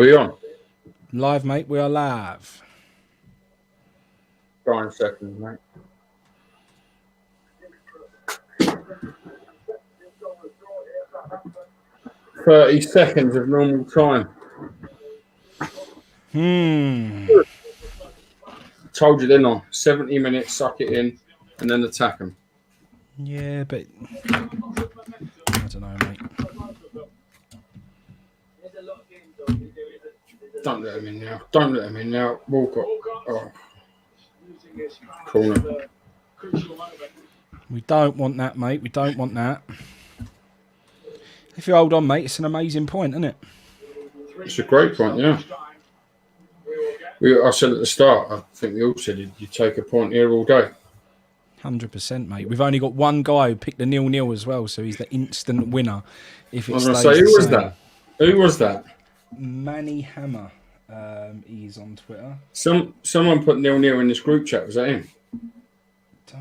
we on? Live, mate. We are live. 5 seconds, mate. "30 seconds of normal time." Told you, didn't I? 70 minutes, suck it in, and then attack them. Yeah, but I don't know, mate. Don't let him in now. Walcott. Oh. Corner. We don't want that, mate. We don't want that. If you hold on, mate, it's an amazing point, isn't it? It's a great point, yeah. I said at the start, I think we all said you take a point here all day. 100%, mate. We've only got one guy who picked the 0-0 as well, so he's the instant winner. If it I was going to stays say, the same. Who was that? Manny Hammer. He's on Twitter. Someone put 0-0 in this group chat. Was that him?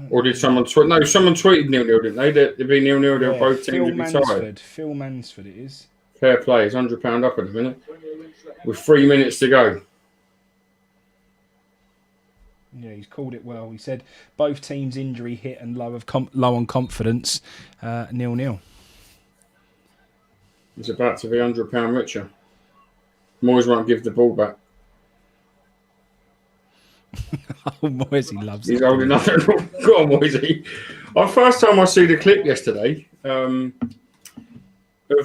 Or did someone tweet? No, someone tweeted 0-0, didn't they? There'd be 0-0. Yeah, both teams would be tied. Phil Mansford, it is. Fair play. He's £100 up at the minute. With 3 minutes to go. Yeah, he's called it well. He said both teams' injury hit and low on confidence. 0-0. He's about to be £100 richer. Moyes won't give the ball back. Oh, Moyes, he loves it. He's holding nothing. Go on, Moyes. First time I see the clip yesterday of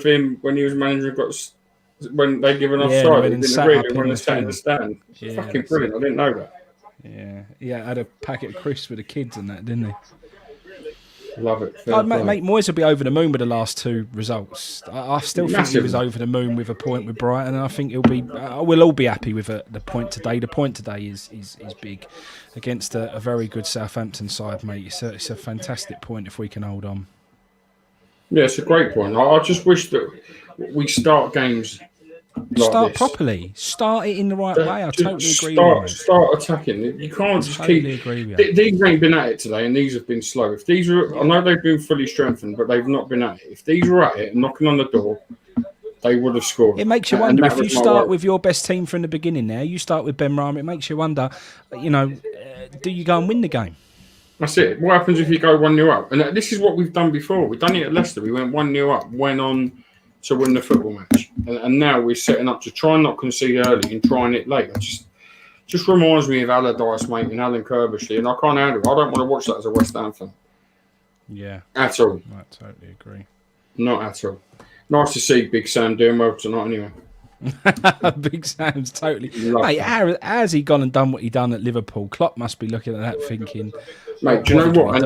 him when he was manager, when they give an offside, he didn't agree when they sat in the stand. Yeah, fucking brilliant. I didn't know that. Yeah, had a packet of crisps with the kids and that, didn't he? Love it. Mate, Moyes will be over the moon with the last two results. I still think he was over the moon with a point with Brighton, and I think he'll be. We'll all be happy with the point today. The point today is big against a very good Southampton side, mate. It's a fantastic point if we can hold on. Yeah, it's a great point. I just wish that we start games. Start properly. Start it in the right way. I totally agree with you. Start attacking. You can't just keep. These ain't been at it today, and these have been slow. If these are, I know they've been fully strengthened, but they've not been at it. If these were at it and knocking on the door, they would have scored. It makes you wonder if you start with your best team from the beginning. Now you start with Ben Rama. It makes you wonder. Do you go and win the game? That's it. What happens if you go 1-0 up? And this is what we've done before. We've done it at Leicester. We went 1-0 up, went on to win the football match, and now we're setting up to try and not concede early and trying it late. It just reminds me of Allardyce, mate, and Alan Kirbishley, and I can't handle it. I don't want to watch that as a West Ham fan. Yeah, at all. I totally agree. Not at all. Nice to see Big Sam doing well tonight, anyway. Big Sam's totally. Mate, how's he gone and done what he done at Liverpool? Klopp must be looking at that thinking, mate, do you know what?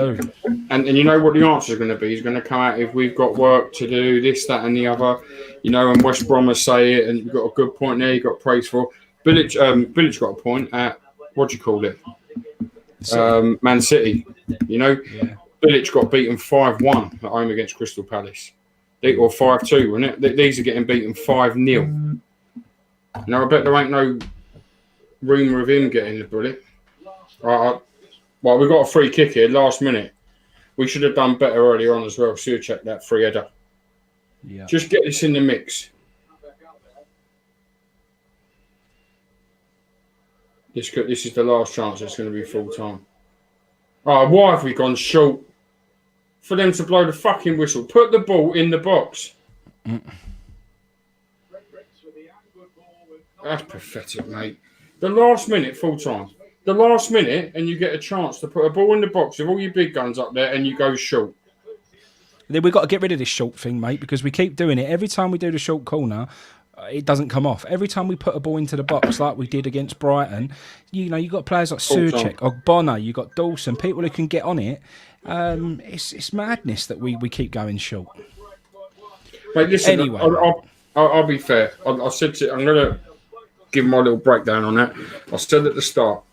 And you know what the answer is going to be? He's going to come out if we've got work to do, this, that, and the other. And West Bromers say it, and you've got a good point there. You've got praise for. Bilic got a point at what do you call it? Man City. Yeah. Bilic got beaten 5-1 at home against Crystal Palace. Or 5-2, wasn't it? These are getting beaten 5-0. Now, I bet there ain't no rumour of him getting the bullet. Well, we got a free kick here, last minute. We should have done better earlier on as well. Check that free header. Yeah. Just get this in the mix. This is the last chance it's going to be full time. Why have we gone short? For them to blow the fucking whistle. Put the ball in the box. That's pathetic, mate. The last minute, full time. The last minute, and you get a chance to put a ball in the box with all your big guns up there, and you go short. Then we've got to get rid of this short thing, mate, because we keep doing it. Every time we do the short corner, it doesn't come off. Every time we put a ball into the box, like we did against Brighton, you've got players like Suchek or Bonner, you've got Dawson, people who can get on it. It's madness that we keep going short. Mate, listen, anyway, I'll be fair. I said I'm going to give my little breakdown on that. I said at the start,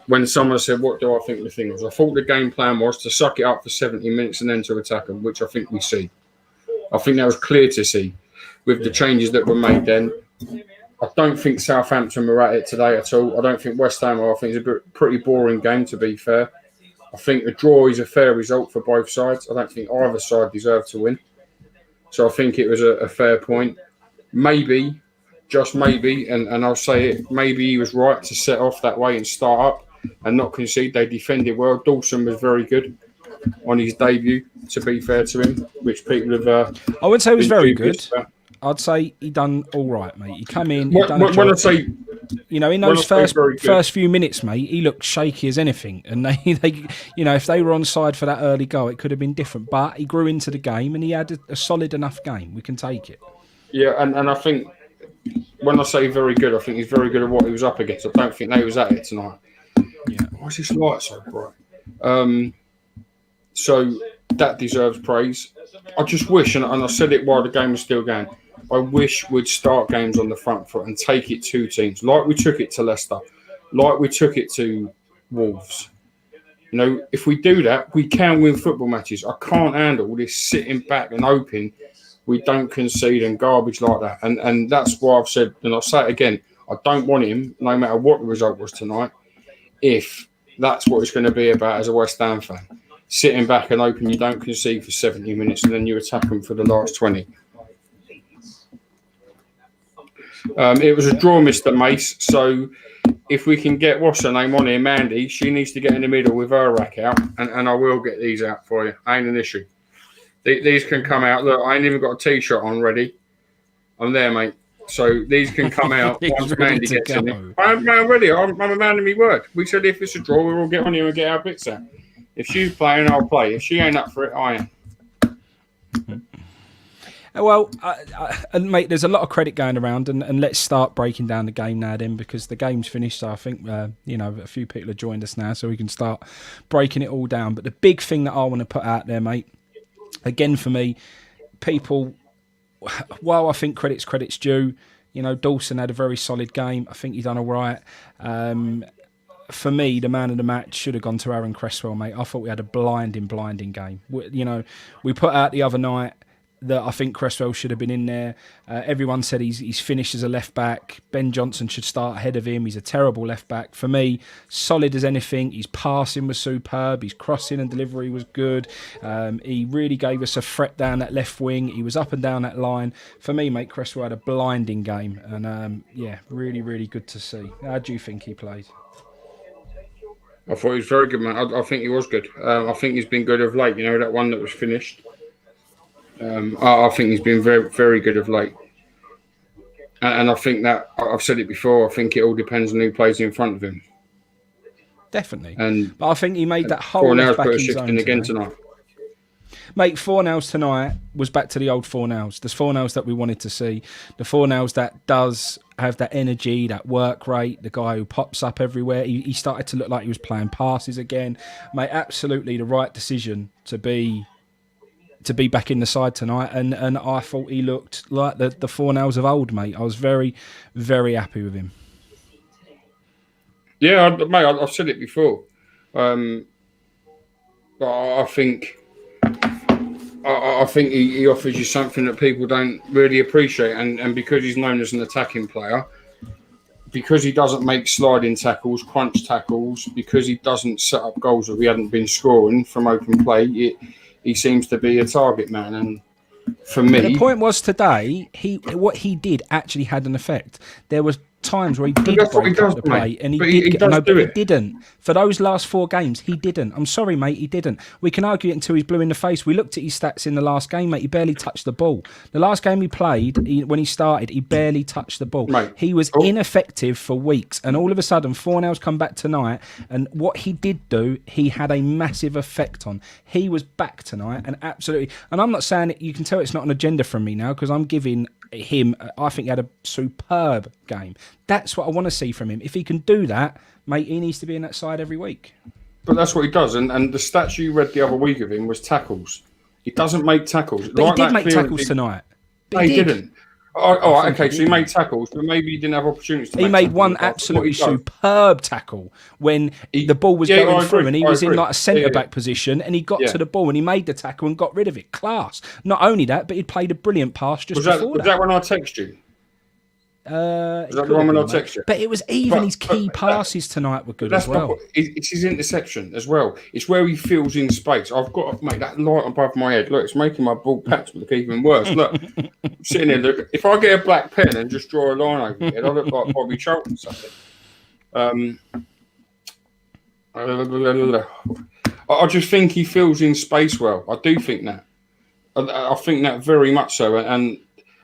when someone said, what do I think the thing was? I thought the game plan was to suck it up for 70 minutes and then to attack them, which I think we see. I think that was clear to see with the changes that were made then. I don't think Southampton were at it today at all. I don't think West Ham are. I think it's a pretty boring game, to be fair. I think a draw is a fair result for both sides. I don't think either side deserved to win. So I think it was a fair point. Maybe just maybe, and I'll say it, maybe he was right to set off that way and start up and not concede. They defended well. Dawson was very good on his debut, to be fair to him, which people have. I wouldn't say he was very good. I'd say he done all right, mate. He come in. When I say, in those first few minutes, mate, he looked shaky as anything. And they, if they were on side for that early goal, it could have been different. But he grew into the game, and he had a solid enough game. We can take it. Yeah, and I think when I say very good, I think he's very good at what he was up against. I don't think they was at it tonight. Yeah. Why is this light so bright? So that deserves praise. I just wish, and I said it while the game was still going, I wish we'd start games on the front foot and take it to teams, like we took it to Leicester, like we took it to Wolves. If we do that, we can win football matches. I can't handle this sitting back and hoping we don't concede and garbage like that. And that's why I've said, and I'll say it again, I don't want him, no matter what the result was tonight, if that's what it's going to be about as a West Ham fan. Sitting back and hoping you don't concede for 70 minutes and then you attack them for the last 20. It was a draw, Mr. Mace. So if we can get, what's her name on here, Mandy, she needs to get in the middle with her rack out, and I will get these out for you. Ain't an issue. These can come out. Look, I ain't even got a T-shirt on ready. I'm there, mate. So these can come out once Mandy gets in it. I'm ready. I'm a man of my word. We said if it's a draw, we'll all get on here and get our bits out. If she's playing, I'll play. If she ain't up for it, I am. Well, and mate, there's a lot of credit going around, and let's start breaking down the game now then, because the game's finished. So I think, a few people have joined us now, so we can start breaking it all down. But the big thing that I want to put out there, mate, again for me, people, while I think credit's due, Dawson had a very solid game. I think he done all right. For me, the man of the match should have gone to Aaron Cresswell, mate. I thought we had a blinding game. We put out the other night that I think Cresswell should have been in there. Everyone said he's finished as a left back. Ben Johnson should start ahead of him. He's a terrible left back. For me, solid as anything. His passing was superb. His crossing and delivery was good. He really gave us a threat down that left wing. He was up and down that line. For me, mate, Cresswell had a blinding game. And really, really good to see. How do you think he played? I thought he was very good, man. I think he was good. I think he's been good of late. That one that was finished. I think he's been very, very good of late. And I think that, I've said it before, I think it all depends on who plays in front of him. Definitely. But I think he made that whole left back in zone again tonight. Mate, Fornals tonight was back to the old Fornals. The Fornals that we wanted to see. The Fornals that does have that energy, that work rate, the guy who pops up everywhere. He started to look like he was playing passes again. Mate, absolutely the right decision to be back in the side tonight. And I thought he looked like the Fornals of old, mate. I was very, very happy with him. Yeah, mate, I've said it before. But I think he offers you something that people don't really appreciate, and because he's known as an attacking player, because he doesn't make sliding tackles, crunch tackles, because he doesn't set up goals that we hadn't been scoring from open play, he seems to be a target man. And for me, but the point was today, what he did actually had an effect. There was times where he did break up the play, and he didn't. For those last 4 games, he didn't. I'm sorry, mate, he didn't. We can argue it until he's blue in the face. We looked at his stats in the last game, mate. He barely touched the ball. The last game he played, when he started, he barely touched the ball. Mate. He was ineffective for weeks, and all of a sudden, Fornals come back tonight, and what he did do, he had a massive effect on. He was back tonight, and absolutely. And I'm not saying it. You can tell it's not an agenda from me now, because I'm giving him, I think he had a superb game. That's what I want to see from him. If he can do that, mate, he needs to be in that side every week. But that's what he does. And the stats you read the other week of him was tackles. He doesn't make tackles. But he did make tackles tonight. No, he didn't. Oh, okay. So he made tackles, but maybe he didn't have opportunities to make tackles. He made one absolutely superb tackle when the ball was going through, and he was in like a centre-back position, and he got to the ball, and he made the tackle and got rid of it. Class. Not only that, but he played a brilliant pass just before that. Was that when I texted you? Is that the one when I text you? But it was even his key passes tonight were good as well. It's his interception as well. It's where he fills in space. I've got to make that light above my head. Look, it's making my bald patch look even worse. Look, I'm sitting here. Look, if I get a black pen and just draw a line over my head, I look like Bobby Charlton something. I just think he fills in space well. I do think that. I think that very much so, and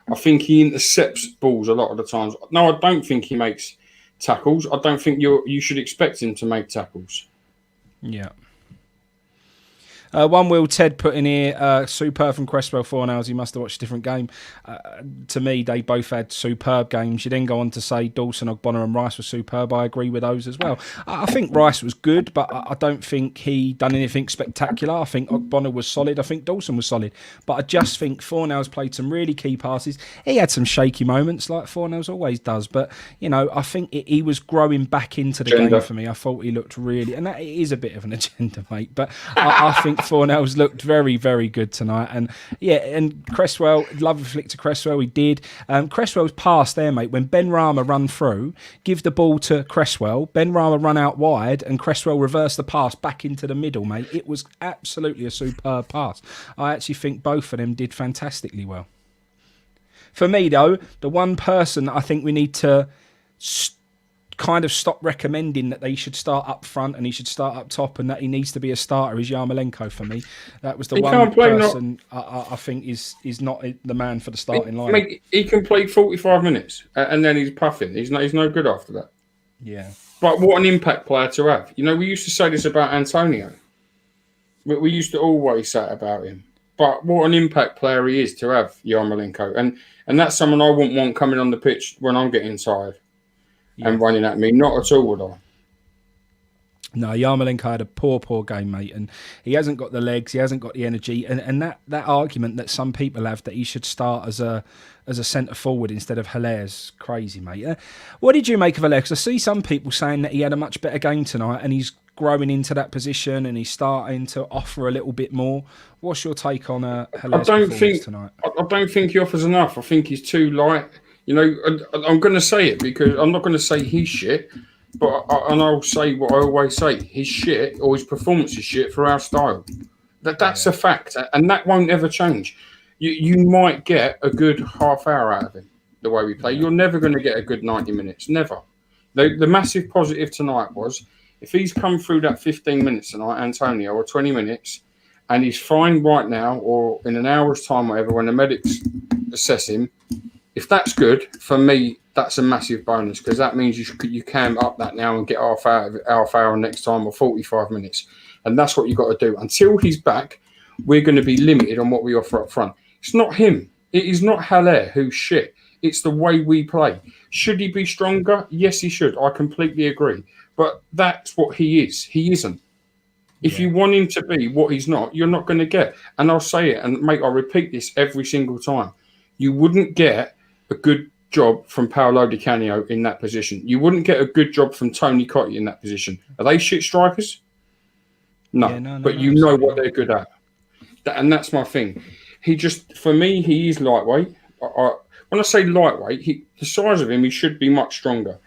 I think he intercepts balls a lot of the times. No, I don't think he makes tackles. I don't think you should expect him to make tackles. Yeah. One Will Ted put in here, superb from Cresswell 4 hours. He must have watched a different game. To me, they both had superb games. You then go on to say Dawson, Ogbonna and Rice were superb. I agree with those as well. I think Rice was good, but I don't think he done anything spectacular. I think Ogbonna was solid. I think Dawson was solid. But I just think Fornell's played some really key passes. He had some shaky moments like Fornell's always does. But, I think he was growing back into the game for me. I thought he looked really... And that is a bit of an agenda, mate. But I think Fornell's looked very, very good tonight. And Cresswell, love a flick to Cresswell, he did. Cresswell's pass there, mate, when Ben Rama run through, give the ball to Cresswell, Ben Rama run out wide, and Cresswell reverse the pass back into the middle, mate. It was absolutely a superb pass. I actually think both of them did fantastically well. For me, though, the one person I think we need to kind of stop recommending that they should start up front and he should start up top and that he needs to be a starter is Yarmolenko for me. That was the one person I think is not the man for the starting line. He can play 45 minutes and then he's puffing. He's no good after that. Yeah. But what an impact player to have. We used to say this about Antonio. We used to always say it about him. But what an impact player he is to have, Yarmolenko. And that's someone I wouldn't want coming on the pitch when I'm getting tired. Yeah. And running at me. Not at all, would I? No, Yarmolenko had a poor game, mate. And he hasn't got the legs, he hasn't got the energy. And that argument that some people have that he should start as a centre forward instead of Haller is crazy, mate. What did you make of Haller? Because I see some people saying that he had a much better game tonight and he's growing into that position and he's starting to offer a little bit more. What's your take on Haller's performance tonight? I don't think he offers enough. I think he's too light. I'm going to say it because I'm not going to say he's shit, but I'll say what I always say: he's shit, or his performance is shit for our style. That's a fact, and that won't ever change. You might get a good half hour out of him the way we play. You're never going to get a good 90 minutes, never. The massive positive tonight was if he's come through that 15 minutes tonight, Antonio, or 20 minutes, and he's fine right now, or in an hour's time, whatever, when the medics assess him. If that's good, for me, that's a massive bonus because that means you can up that now and get half hour next time or 45 minutes. And that's what you've got to do. Until he's back, we're going to be limited on what we offer up front. It's not him. It is not Haller who's shit. It's the way we play. Should he be stronger? Yes, he should. I completely agree. But that's what he is. He isn't. If you want him to be what he's not, you're not going to get. And I'll say it, and mate, I repeat this every single time. You wouldn't get a good job from Paolo Di Canio in that position. You wouldn't get a good job from Tony Cottee in that position. Are they shit strikers? No. But you know what they're good at. And that's my thing. For me, he is lightweight. When I say lightweight, the size of him, he should be much stronger.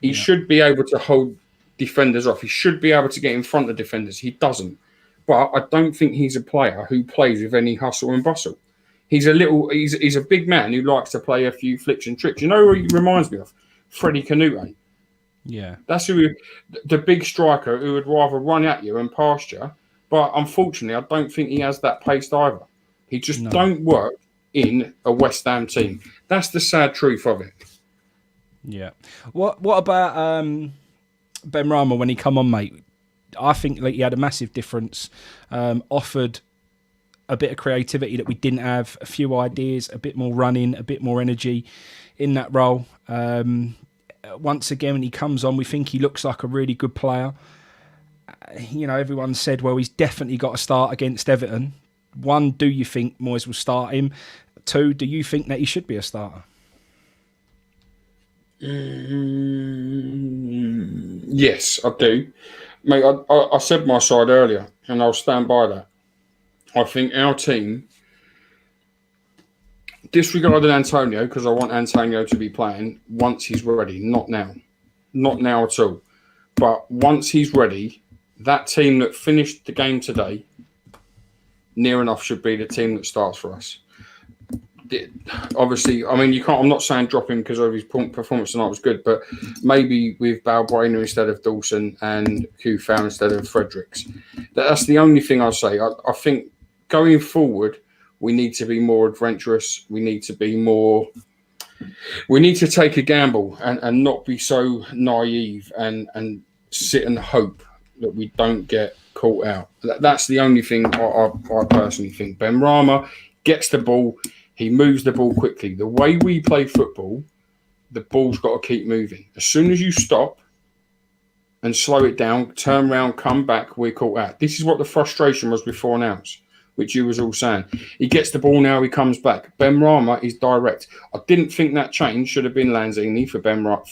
He should be able to hold defenders off. He should be able to get in front of defenders. He doesn't. But I don't think he's a player who plays with any hustle and bustle. He's a big man who likes to play a few flicks and tricks. You know who he reminds me of? Freddie Canute. Yeah. That's the big striker who would rather run at you and past you. But unfortunately, I don't think he has that pace either. He just don't work in a West Ham team. That's the sad truth of it. Yeah. What about Ben Rama when he come on, mate? I think he had a massive difference. Offered a bit of creativity that we didn't have, a few ideas, a bit more running, a bit more energy in that role. Once again, when he comes on, we think he looks like a really good player. Everyone said, well, he's definitely got to start against Everton. One, do you think Moyes will start him? Two, do you think that he should be a starter? Yes, I do. Mate, I said my side earlier, and I'll stand by that. I think our team disregarding Antonio, because I want Antonio to be playing once he's ready, not now. Not now at all. But once he's ready, that team that finished the game today, near enough should be the team that starts for us. Obviously, I mean, you can't. I'm not saying drop him because of his performance tonight was good, but maybe with Balbuena instead of Dawson and Kufau instead of Fredericks. That's the only thing I'll say. I think going forward, we need to be more adventurous. We need to be more. We need to take a gamble and not be so naive and sit and hope that we don't get caught out. That's the only thing I personally think. Benrahma gets the ball. He moves the ball quickly. The way we play football, the ball's got to keep moving. As soon as you stop and slow it down, turn around, come back, we're caught out. This is what the frustration was before now, which you was all saying. He gets the ball now, he comes back. Benrahma is direct. I didn't think that change should have been Lanzini for Benrahma.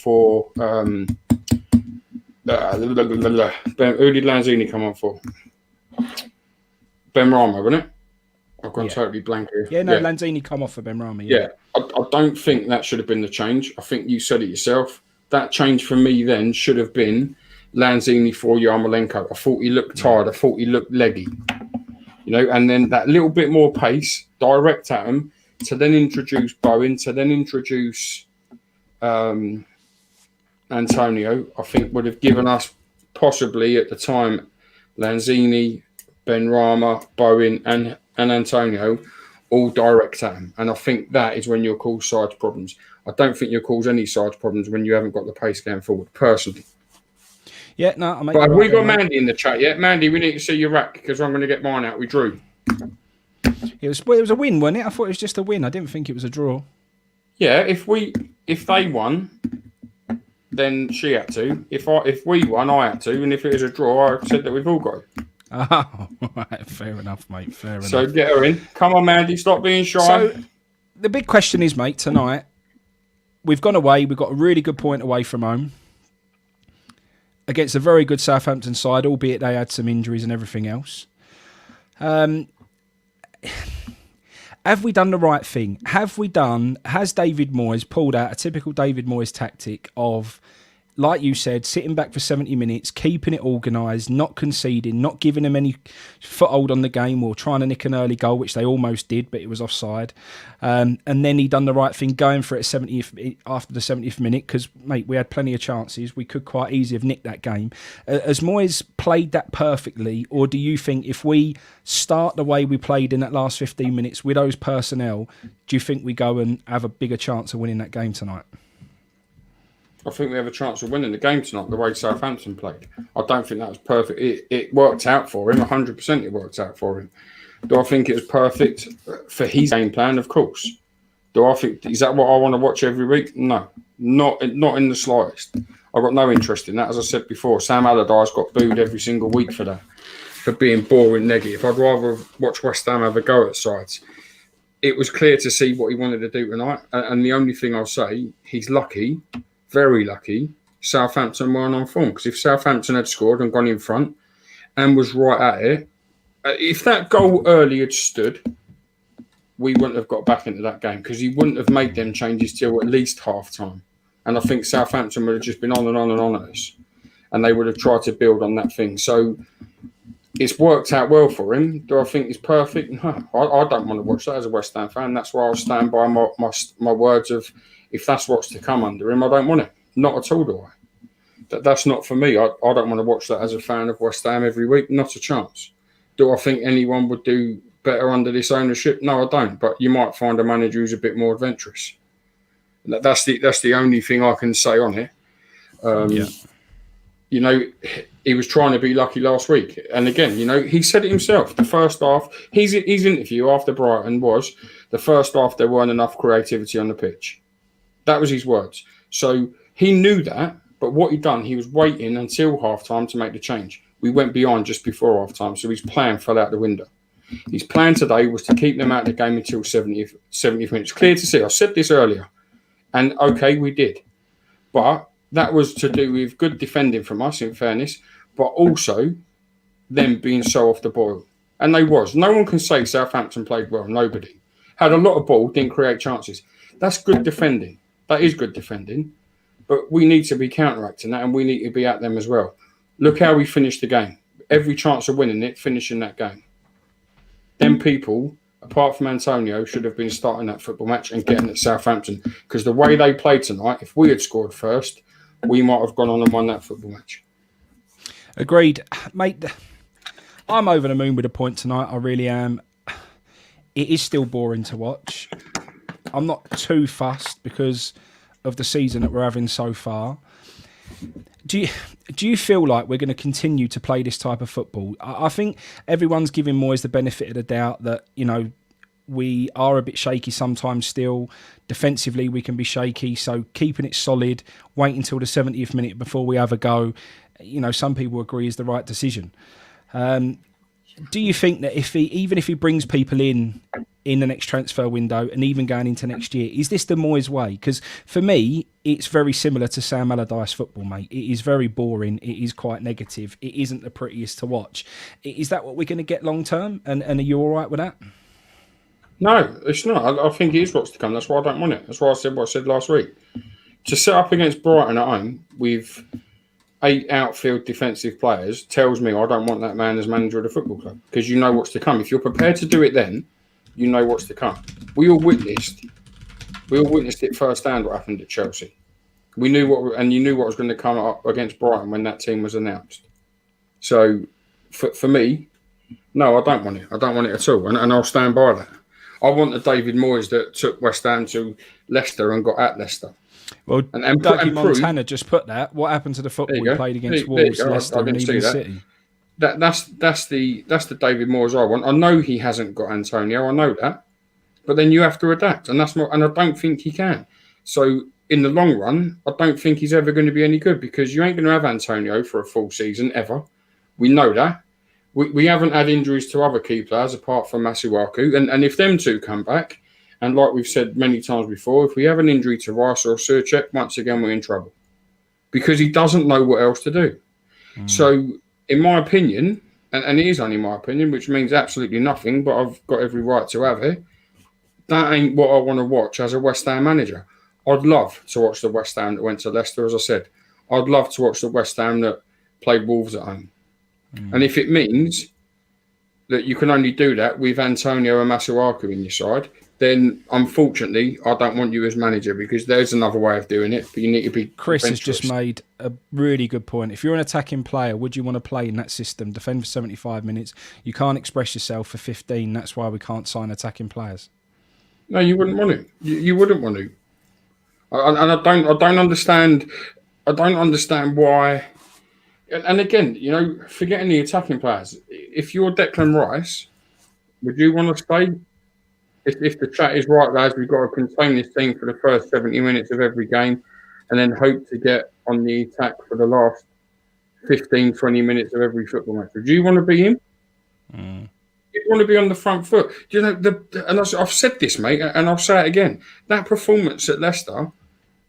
Who did Lanzini come on for? Benrahma, wasn't it? I've gone totally blank here. Yeah, Lanzini come off for Benrahma. Yeah, I don't think that should have been the change. I think you said it yourself. That change for me then should have been Lanzini for Yarmolenko. I thought he looked tired. I thought he looked leggy. And then that little bit more pace, direct at him, to then introduce Bowen, to then introduce Antonio, I think would have given us possibly at the time Lanzini, Benrahma, Bowen and Antonio all direct at him. And I think that is when you'll cause side problems. I don't think you'll cause any side problems when you haven't got the pace going forward, personally. Yeah, no, but have we got Mandy in the chat yet? Mandy, we need to see your rack because I'm going to get mine out. We drew. It was a win, wasn't it? I thought it was just a win. I didn't think it was a draw. Yeah, if they won, then she had to. If we won, I had to. And if it was a draw, I said that we've all got it. Oh, right. Fair enough, mate. Fair enough. So get her in. Come on, Mandy. Stop being shy. So the big question is, mate, tonight, we've gone away. We've got a really good point away from home against a very good Southampton side, albeit they had some injuries and everything else. Have we done the right thing? Has David Moyes pulled out a typical David Moyes tactic of, like you said, sitting back for 70 minutes, keeping it organised, not conceding, not giving them any foothold on the game or trying to nick an early goal, which they almost did, but it was offside. And then he done the right thing going for it after the 70th minute because, mate, we had plenty of chances. We could quite easily have nicked that game. Has Moyes played that perfectly, or do you think if we start the way we played in that last 15 minutes with those personnel, do you think we go and have a bigger chance of winning that game tonight? I think we have a chance of winning the game tonight, the way Southampton played. I don't think that was perfect. It worked out for him, 100% it worked out for him. Do I think it was perfect for his game plan? Of course. Do I think, is that what I want to watch every week? No, not in the slightest. I've got no interest in that. As I said before, Sam Allardyce got booed every single week for that, for being boring negative. I'd rather watch West Ham have a go at sides. It was clear to see what he wanted to do tonight. And the only thing I'll say, he's lucky, very lucky, Southampton weren't on form. Because if Southampton had scored and gone in front and was right at it, if that goal early had stood, we wouldn't have got back into that game because he wouldn't have made them changes till at least half time. And I think Southampton would have just been on and on and on at us. And they would have tried to build on that thing. So it's worked out well for him. Do I think it's perfect? No, I don't want to watch that as a West Ham fan. That's why I'll stand by my words of, if that's what's to come under him, I don't want it. Not at all, do I? That's not for me. I don't want to watch that as a fan of West Ham every week. Not a chance. Do I think anyone would do better under this ownership? No, I don't. But you might find a manager who's a bit more adventurous. That's the only thing I can say on it. You know, he was trying to be lucky last week. And again, you know, he said it himself. The first half, his interview after Brighton was, the first half there weren't enough creativity on the pitch. That was his words. So he knew that, but what he'd done, he was waiting until half-time to make the change. We went behind just before half-time, so his plan fell out the window. His plan today was to keep them out of the game until 70th minutes. Clear to see. I said this earlier. And, okay, we did. But that was to do with good defending from us, in fairness, but also them being so off the boil. And they was. No one can say Southampton played well. Nobody. Had a lot of ball, didn't create chances. That's good defending. That is good defending. But we need to be counteracting that, and we need to be at them as well. Look how we finished the game. Every chance of winning it, finishing that game. Them people, apart from Antonio, should have been starting that football match and getting at Southampton. Because the way they played tonight, if we had scored first, we might have gone on and won that football match. Agreed. Mate, I'm over the moon with a point tonight. I really am. It is still boring to watch. I'm not too fussed because of the season that we're having so far. Do you feel like we're going to continue to play this type of football? I think everyone's giving Moyes the benefit of the doubt that, you know, we are a bit shaky sometimes still. Defensively, we can be shaky. So keeping it solid, wait until the 70th minute before we have a go, you know, some people agree is the right decision. Do you think that even if he brings people in the next transfer window and even going into next year, is this the Moyes way? Because for me, it's very similar to Sam Allardyce football, mate. It is very boring. It is quite negative. It isn't the prettiest to watch. Is that what we're going to get long term? And are you all right with that? No, it's not. I think it is what's to come. That's why I don't want it. That's why I said what I said last week. To set up against Brighton at home with 8 outfield defensive players tells me I don't want that man as manager of the football club, because you know what's to come. If you're prepared to do it then, you know what's to come. We all witnessed it firsthand what happened at Chelsea. You knew what was going to come up against Brighton when that team was announced. So for me, no, I don't want it. I don't want it at all, and I'll stand by that. I want the David Moyes that took West Ham to Leicester and got at Leicester. Well, Dougie Montana just put that. What happened to the football he played against Wolves, Leicester, and even City? That's the David Moyes I want. I know he hasn't got Antonio. I know that, but then you have to adapt, and I don't think he can. So in the long run, I don't think he's ever going to be any good, because you ain't going to have Antonio for a full season ever. We know that. We haven't had injuries to other key players apart from Masuaku, and if them two come back. And like we've said many times before, if we have an injury to Rice or Surchek, once again, we're in trouble. Because he doesn't know what else to do. So, in my opinion, and it is only my opinion, which means absolutely nothing, but I've got every right to have it, that ain't what I want to watch as a West Ham manager. I'd love to watch the West Ham that went to Leicester, as I said. I'd love to watch the West Ham that played Wolves at home. And if it means that you can only do that with Antonio and Masuaku in your side, then unfortunately, I don't want you as manager, because there's another way of doing it, but you need to be Chris has just made a really good point. If you're an attacking player, would you want to play in that system? Defend for 75 minutes. You can't express yourself for 15. That's why we can't sign attacking players. No, you wouldn't want to. You wouldn't want to. And I don't understand. I don't understand why. And again, you know, forgetting the attacking players. If you're Declan Rice, would you want to stay? If the chat is right, lads, we've got to contain this team for the first 70 minutes of every game and then hope to get on the attack for the last 15, 20 minutes of every football match. Do you want to be him? You want to be on the front foot. Do you know, and I've said this, mate, and I'll say it again. That performance at Leicester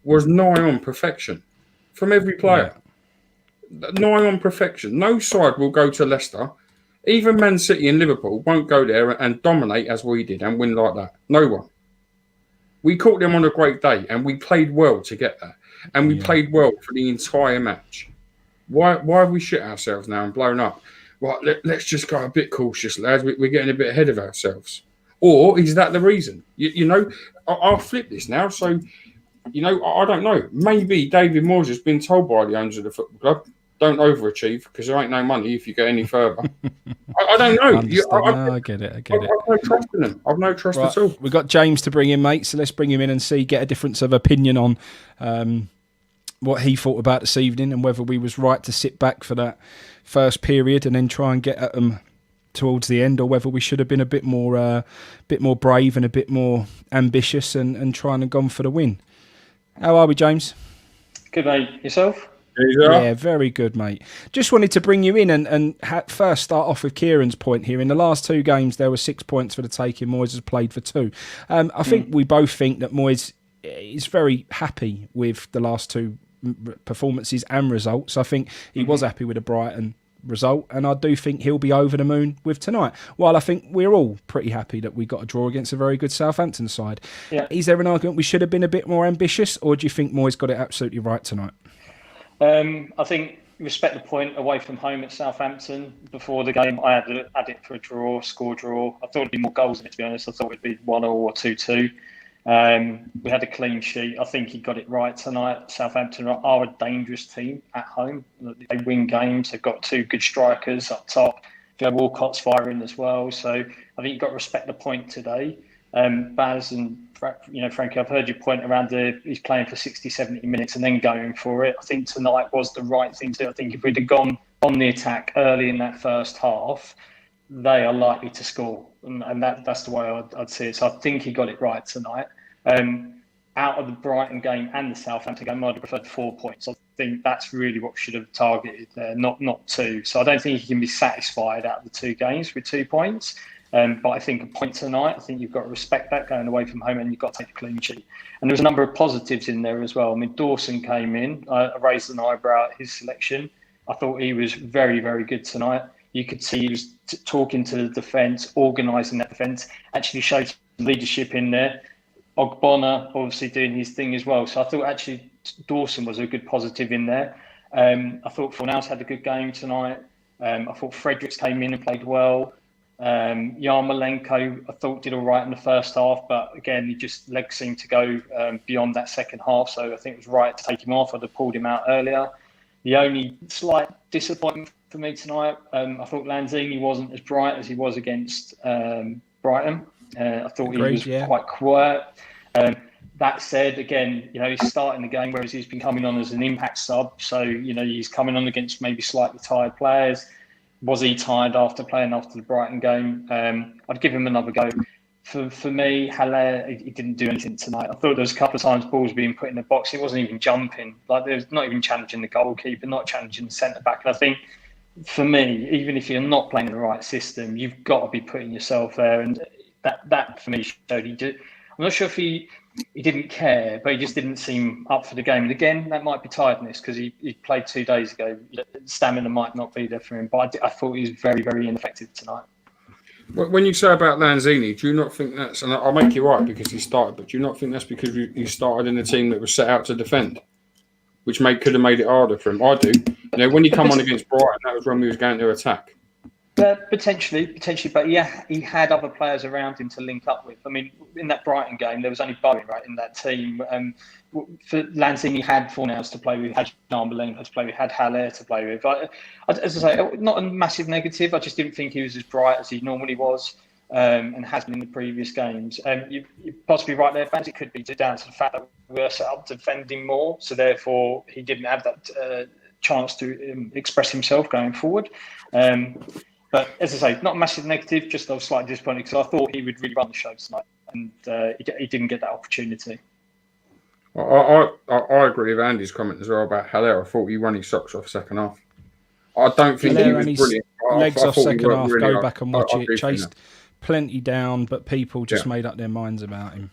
was nigh on perfection from every player. Yeah. Nigh on perfection. No side will go to Leicester. Even Man City and Liverpool won't go there and dominate as we did and win like that. No one. We caught them on a great day, and we played well to get that. And we played well for the entire match. Why have we shit ourselves now and blown up? Right, let's just go a bit cautious, lads. We're getting a bit ahead of ourselves. Or is that the reason? You know, I'll flip this now. So, you know, I don't know. Maybe David Moyes has been told by the owners of the football club, don't overachieve, because there ain't no money if you go any further. I don't know. I get it. I've no trust in them. I've no trust at all. We've got James to bring in, mate, so let's bring him in and get a difference of opinion on what he thought about this evening and whether we was right to sit back for that first period and then try and get at them towards the end, or whether we should have been a bit more brave and a bit more ambitious and trying and gone for the win. How are we, James? Good, mate. Yourself? Yeah, very good, mate. Just wanted to bring you in and first start off with Kieran's point here. In the last 2 games, there were 6 points for the taking. Moyes has played for 2. I think we both think that Moyes is very happy with the last 2 performances and results. I think he was happy with the Brighton result, and I do think he'll be over the moon with tonight. While I think we're all pretty happy that we got a draw against a very good Southampton side. Yeah. Is there an argument we should have been a bit more ambitious, or do you think Moyes got it absolutely right tonight? I think respect the point away from home at Southampton. Before the game, I had it for a draw, score draw. I thought it'd be more goals in it, to be honest. I thought it'd be 1-1 or 2-2. We had a clean sheet. I think he got it right tonight. Southampton are a dangerous team at home. They win games. They've got two good strikers up top. Walcott's firing as well. So I think you've got to respect the point today. Baz and Frankie, I've heard your point around he's playing for 60, 70 minutes and then going for it. I think tonight was the right thing to do. I think if we'd have gone on the attack early in that first half, they are likely to score. And that's the way I'd see it. So I think he got it right tonight. Out of the Brighton game and the Southampton game, I'd have preferred 4 points. I think that's really what we should have targeted there, not 2. So I don't think he can be satisfied out of the 2 games with 2 points. But I think a point tonight, I think you've got to respect that going away from home, and you've got to take a clean sheet. And there was a number of positives in there as well. I mean, Dawson came in. I raised an eyebrow at his selection. I thought he was very, very good tonight. You could see he was talking to the defence, organising that defence, actually showed some leadership in there. Ogbonna obviously doing his thing as well. So I thought actually Dawson was a good positive in there. I thought Fornals had a good game tonight. I thought Fredericks came in and played well. Yarmolenko, I thought, did all right in the first half, but again, legs seemed to go beyond that second half, so I think it was right to take him off. I'd have pulled him out earlier. The only slight disappointment for me tonight, I thought Lanzini wasn't as bright as he was against Brighton. I thought he was quite quiet. That said, again, he's starting the game, whereas he's been coming on as an impact sub, so he's coming on against maybe slightly tired players. Was he tired after playing after the Brighton game? I'd give him another go. For me, Haller, he didn't do anything tonight. I thought there was a couple of times balls being put in the box. He wasn't even jumping. There's not even challenging the goalkeeper, not challenging the centre-back. And I think, for me, even if you're not playing in the right system, you've got to be putting yourself there. And that for me, showed he did. I'm not sure if he didn't care, but he just didn't seem up for the game. And again, that might be tiredness because he played 2 days ago. Stamina might not be there for him, but I thought he was very, very ineffective tonight. When you say about Lanzini, do you not think that's, and I'll make you right because he started, but do you not think that's because he started in a team that was set out to defend, which could have made it harder for him? I do. When you come on against Brighton, that was when we was going to attack. Potentially, but he had other players around him to link up with. I mean, in that Brighton game, there was only Bowen, right, in that team. For Lanzini had Fornals to play with, had Yarmolenko to play with, had Haller to play with. As I say, not a massive negative. I just didn't think he was as bright as he normally was and has been in the previous games. You're possibly right there, fans. It could be down to the fact that we were set up defending more, so therefore he didn't have that chance to express himself going forward. But as I say, not a massive negative, just I was slightly disappointed because I thought he would really run the show tonight, and he didn't get that opportunity. I agree with Andy's comment as well about Haller. I thought he run his socks off second half. I don't think he was brilliant. Legs off second half, really go back and watch it. Chased plenty down, but people just made up their minds about him.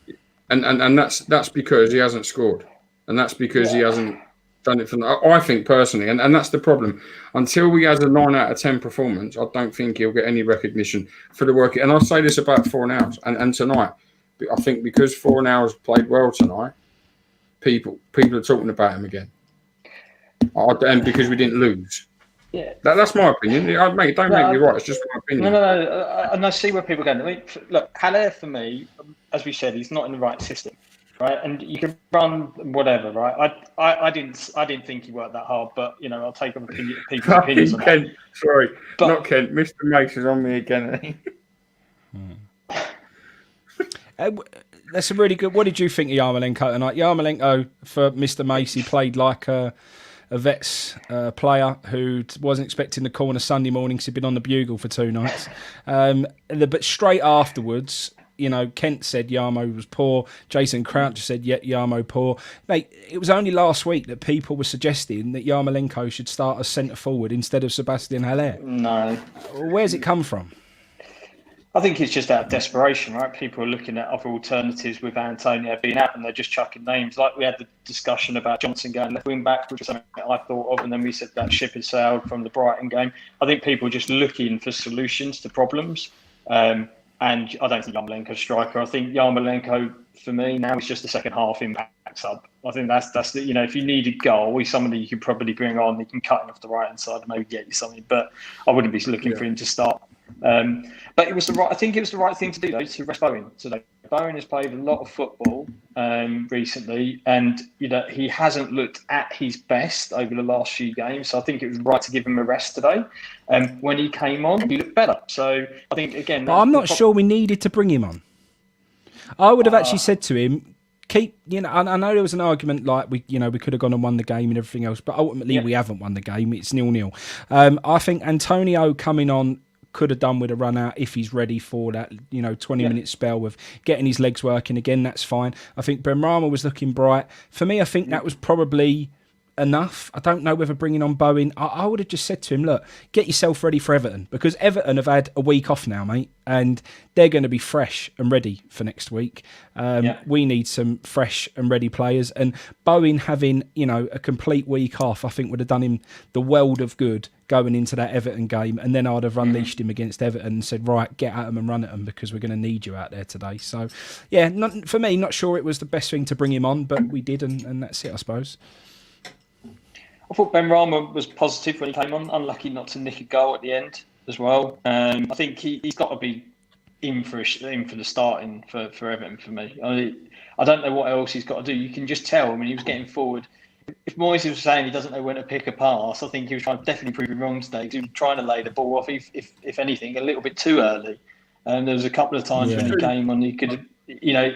And that's because he hasn't scored, and that's because he hasn't done it I think personally, and that's the problem. Until he has a 9 out of 10 performance, I don't think he'll get any recognition for the work. And I'll say this about Fornals and tonight. I think because Fornals played well tonight, people are talking about him again. And because we didn't lose. Yeah, that's my opinion. Don't make me right. It's just my opinion. No. And I see where people are going. I mean, look, Haller for me, as we said, he's not in the right system. Right, and you can run whatever, right? I didn't think he worked that hard, but I'll take on people's opinions on that. Sorry, not Kent. Mr. Mason's on me again. That's a really good. What did you think of Yarmolenko tonight? Yarmolenko, for Mr. Macy, played like a Vets player who wasn't expecting the call on a Sunday morning because he'd been on the bugle for 2 nights. But straight afterwards, Kent said Yarmo was poor. Jason Crouch said, Yarmo poor. Mate, it was only last week that people were suggesting that Yarmolenko should start as centre forward instead of Sebastian Haller. No. Where's it come from? I think it's just out of desperation, right? People are looking at other alternatives with Antonio being out, and they're just chucking names. Like we had the discussion about Johnson going left wing back, which is something I thought of, and then we said that ship had sailed from the Brighton game. I think people are just looking for solutions to problems. And I don't think Yarmolenko's striker. I think Yarmolenko, for me, now is just a second half impact sub. I think that's the, if you need a goal, he's somebody you could probably bring on. He can cut him off the right hand side and maybe get you something. But I wouldn't be looking for him to start. But I think it was the right thing to do, though, to rest Bowen today. Bowen has played a lot of football recently, and he hasn't looked at his best over the last few games. So I think it was right to give him a rest today. When he came on, he looked better. So I think again, but I'm not sure we needed to bring him on. I would have actually said to him, keep. I know there was an argument like we could have gone and won the game and everything else, but ultimately we haven't won the game. It's 0-0. I think Antonio coming on could have done with a run out if he's ready for that 20-minute spell with getting his legs working again. That's fine. I think Benrahma was looking bright. For me, I think that was probably enough. I don't know whether bringing on Bowen, I would have just said to him, look, get yourself ready for Everton, because Everton have had a week off now, mate, and they're going to be fresh and ready for next week. We need some fresh and ready players, and Bowen having a complete week off, I think would have done him the world of good going into that Everton game, and then I'd have unleashed him against Everton and said, right, get at them and run at them, because we're going to need you out there today. So for me, not sure it was the best thing to bring him on, but we did, and that's it, I suppose. I thought Benrahma was positive when he came on. Unlucky not to nick a goal at the end as well. I think he's got to be in for the starting for Everton for me. I don't know what else he's got to do. You can just tell when he was getting forward. If Moyes was saying he doesn't know when to pick a pass, I think he was trying to definitely prove him wrong today. He was trying to lay the ball off, if anything, a little bit too early. And there was a couple of times when he came on, he could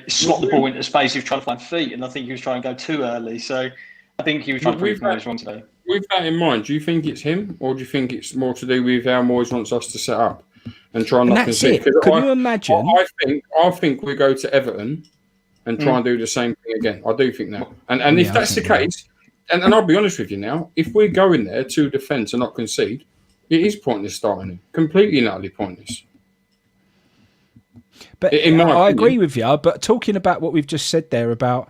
slot the ball into space. He was trying to find feet, and I think he was trying to go too early. So I think he was trying to prove Moyes wrong today. With that in mind, do you think it's him, or do you think it's more to do with how Moyes wants us to set up and try and not concede? Can you imagine? I think we go to Everton and try and do the same thing again. I do think that. And if that's the case, and I'll be honest with you now, if we're going there to defend and not concede, it is pointless starting him. Completely and utterly pointless. But I agree with you. But talking about what we've just said there about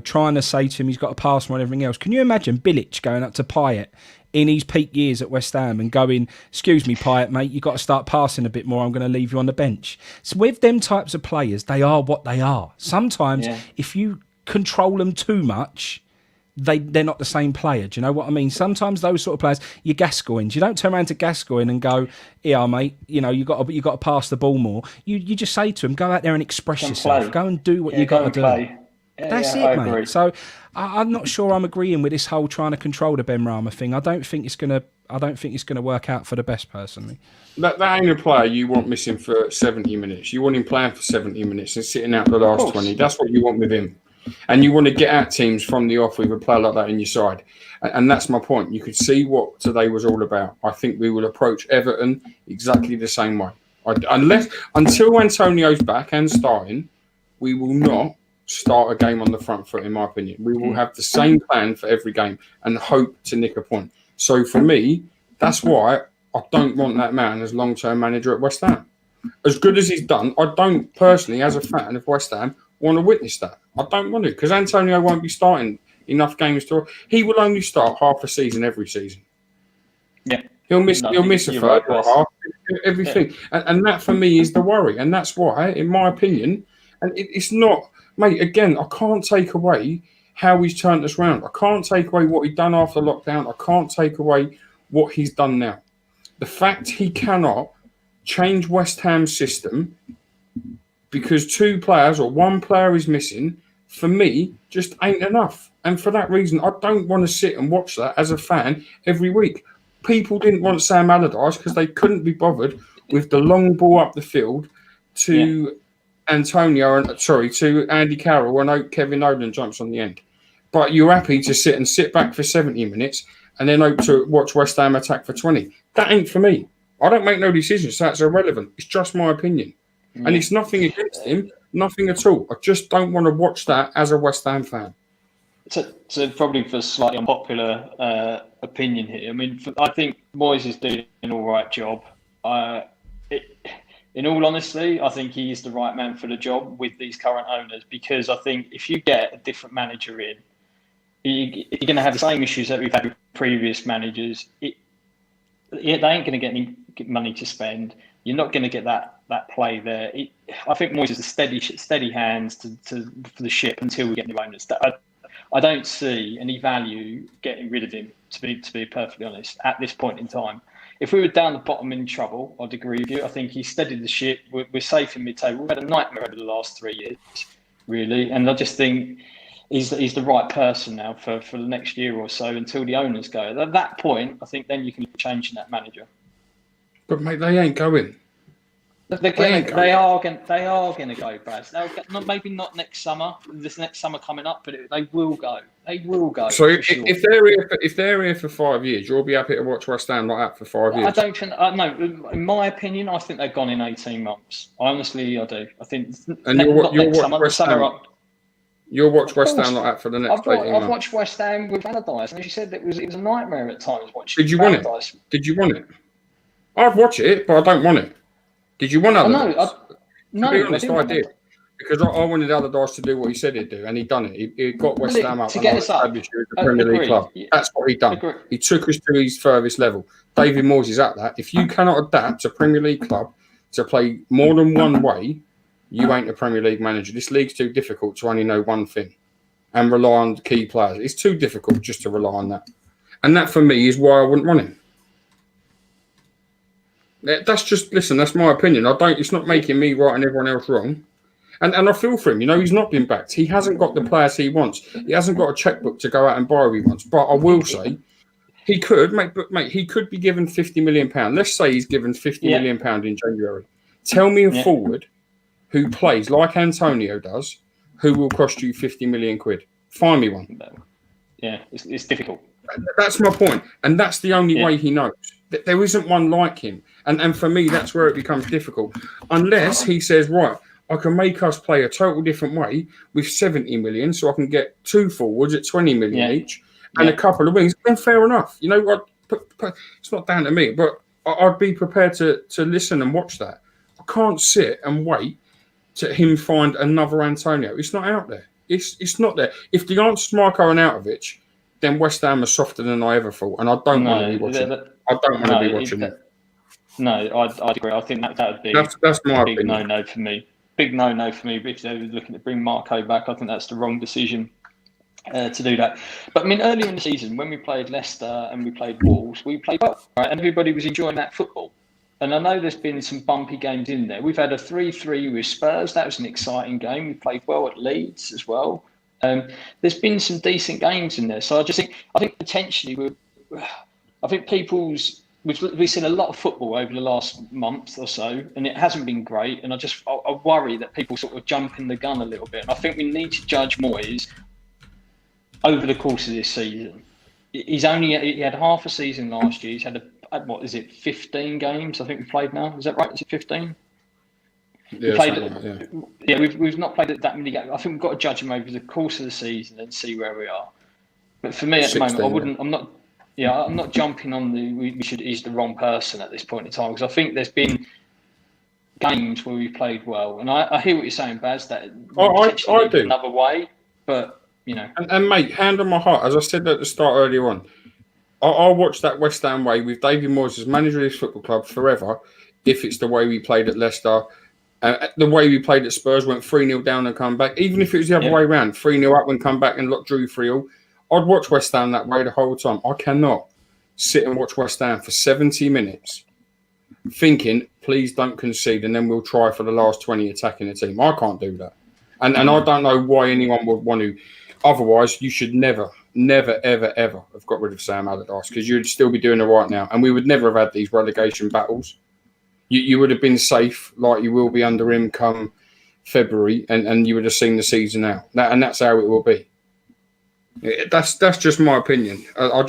trying to say to him he's got to pass more and everything else. Can you imagine Bilic going up to Payet in his peak years at West Ham and going, excuse me, Payet, mate, you've got to start passing a bit more. I'm going to leave you on the bench. So with them types of players, they are what they are. Sometimes if you control them too much, they're not the same player. Do you know what I mean? Sometimes those sort of players, you're Gascoigne's. You don't turn around to Gascoigne and go, yeah, mate, you got to pass the ball more. You just say to him, go out there and express yourself. Go and do what you got to do. That's it, mate. So I'm not sure I'm agreeing with this whole trying to control the Benrahma thing. I don't think it's gonna work out for the best, personally. That ain't a player you want missing for 70 minutes. You want him playing for 70 minutes and sitting out the last 20. That's what you want with him. And you want to get out teams from the off with a player like that in your side. And that's my point. You could see what today was all about. I think we will approach Everton exactly the same way. Until Antonio's back and starting, we will not start a game on the front foot, in my opinion. We will have the same plan for every game and hope to nick a point. So for me, that's why I don't want that man as long-term manager at West Ham. As good as he's done, I don't personally, as a fan of West Ham, want to witness that. I don't want to, because Antonio won't be starting enough games to. He will only start half a season every season. Yeah, he'll miss a third or half, everything, and that for me is the worry, and that's why, in my opinion, and it's not. Mate, again, I can't take away how he's turned us round. I can't take away what he's done after lockdown. I can't take away what he's done now. The fact he cannot change West Ham's system because two players or one player is missing, for me, just ain't enough. And for that reason, I don't want to sit and watch that as a fan every week. People didn't want Sam Allardyce because they couldn't be bothered with the long ball up the field to to Andy Carroll when Kevin Nolan jumps on the end. But you're happy to sit back for 70 minutes and then hope to watch West Ham attack for 20. That ain't for me. I don't make no decisions, so that's irrelevant. It's just my opinion. And it's nothing against him, nothing at all. I just don't want to watch that as a West Ham fan. So probably for a slightly unpopular opinion here, I mean, I think Moyes is doing an all right job. In all honesty, I think he is the right man for the job with these current owners, because I think if you get a different manager in, you're going to have the same issues that we've had with previous managers. They ain't going to get any money to spend. You're not going to get that play there. I think Moyes is a steady hands for the ship until we get new owners. I don't see any value getting rid of him, to be perfectly honest, at this point in time. If we were down the bottom in trouble, I'd agree with you. I think he steadied the ship. We're safe in mid-table. We've had a nightmare over the last 3 years, really. And I just think he's the right person now for the next year or so until the owners go. At that point, I think then you can change that manager. But, mate, they ain't going. They are going to go, Baz. Maybe not next summer. This next summer coming up, but they will go. They will go. So if they're here for 5 years, you'll be happy to watch West Ham like that for 5 years. I don't think. No, in my opinion, I think they've gone in 18 months. Honestly, I do. I think. And you'll watch West Ham like that for the next 18 months. I've watched West Ham with Allardyce, and as you said, it was a nightmare at times watching. Did you want it? Did you want it? I'd watch it, but I don't want it. Did you want Allardyce? No, to be honest, I did. Because I wanted Allardyce to do what he said he'd do, and he'd done it. He got West Ham up and established it as a Premier League club. That's what he'd done. He took us to his furthest level. David Moyes is at that. If you cannot adapt a Premier League club to play more than one way, you ain't a Premier League manager. This league's too difficult to only know one thing and rely on key players. It's too difficult just to rely on that. And that, for me, is why I wouldn't want him. That's my opinion. It's not making me right and everyone else wrong. And I feel for him. He's not been backed. He hasn't got the players he wants. He hasn't got a checkbook to go out and buy who he wants. But I will say, he could, mate, he could be given £50 million. Let's say he's given £50 million in January. Tell me a forward who plays like Antonio does, who will cost you 50 million quid. Find me one. Yeah, it's difficult. That's my point. And that's the only way he knows. There isn't one like him. And for me, that's where it becomes difficult. Unless he says, right, I can make us play a total different way with 70 million, so I can get two forwards at 20 million each and a couple of wings. Then fair enough. You know what? It's not down to me, but I'd be prepared to listen and watch that. I can't sit and wait to him find another Antonio. It's not out there. It's not there. If the answer's Marko Arnautovic, then West Ham are softer than I ever thought, and I don't want to be watching it. I don't want to be watching it. No, I'd agree. I think that would be that's my big no-no for me. Big no-no for me. If they were looking to bring Marko back, I think that's the wrong decision to do that. But I mean, earlier in the season, when we played Leicester and we played Wolves, we played well, right? And everybody was enjoying that football. And I know there's been some bumpy games in there. We've had a 3-3 with Spurs. That was an exciting game. We played well at Leeds as well. There's been some decent games in there. So I think potentially we've seen a lot of football over the last month or so, and it hasn't been great. And I worry that people sort of jump in the gun a little bit. And I think we need to judge Moyes over the course of this season. He had half a season last year. He's had 15 games? I think we played now. Is that right? Is it 15? Yeah, we've not played that many games. I think we've got to judge him over the course of the season and see where we are. But for me, at the moment, I'm not jumping on he's the wrong person at this point in time, because I think there's been games where we played well, and I hear what you're saying, Baz. That I do another way, but And mate, hand on my heart, as I said at the start earlier on, I'll watch that West Ham way with David Moyes as manager of this football club forever. If it's the way we played at Leicester, the way we played at Spurs, went 3-0 down and come back. Even if it was the other way around, 3-0 up and come back and drew 3-0. I'd watch West Ham that way the whole time. I cannot sit and watch West Ham for 70 minutes thinking, please don't concede, and then we'll try for the last 20 attacking the team. I can't do that. And I don't know why anyone would want to. Otherwise, you should never, ever have got rid of Sam Allardyce, because you'd still be doing it right now. And we would never have had these relegation battles. You would have been safe like you will be under him come February, and you would have seen the season out. And that's how it will be. That's just my opinion. I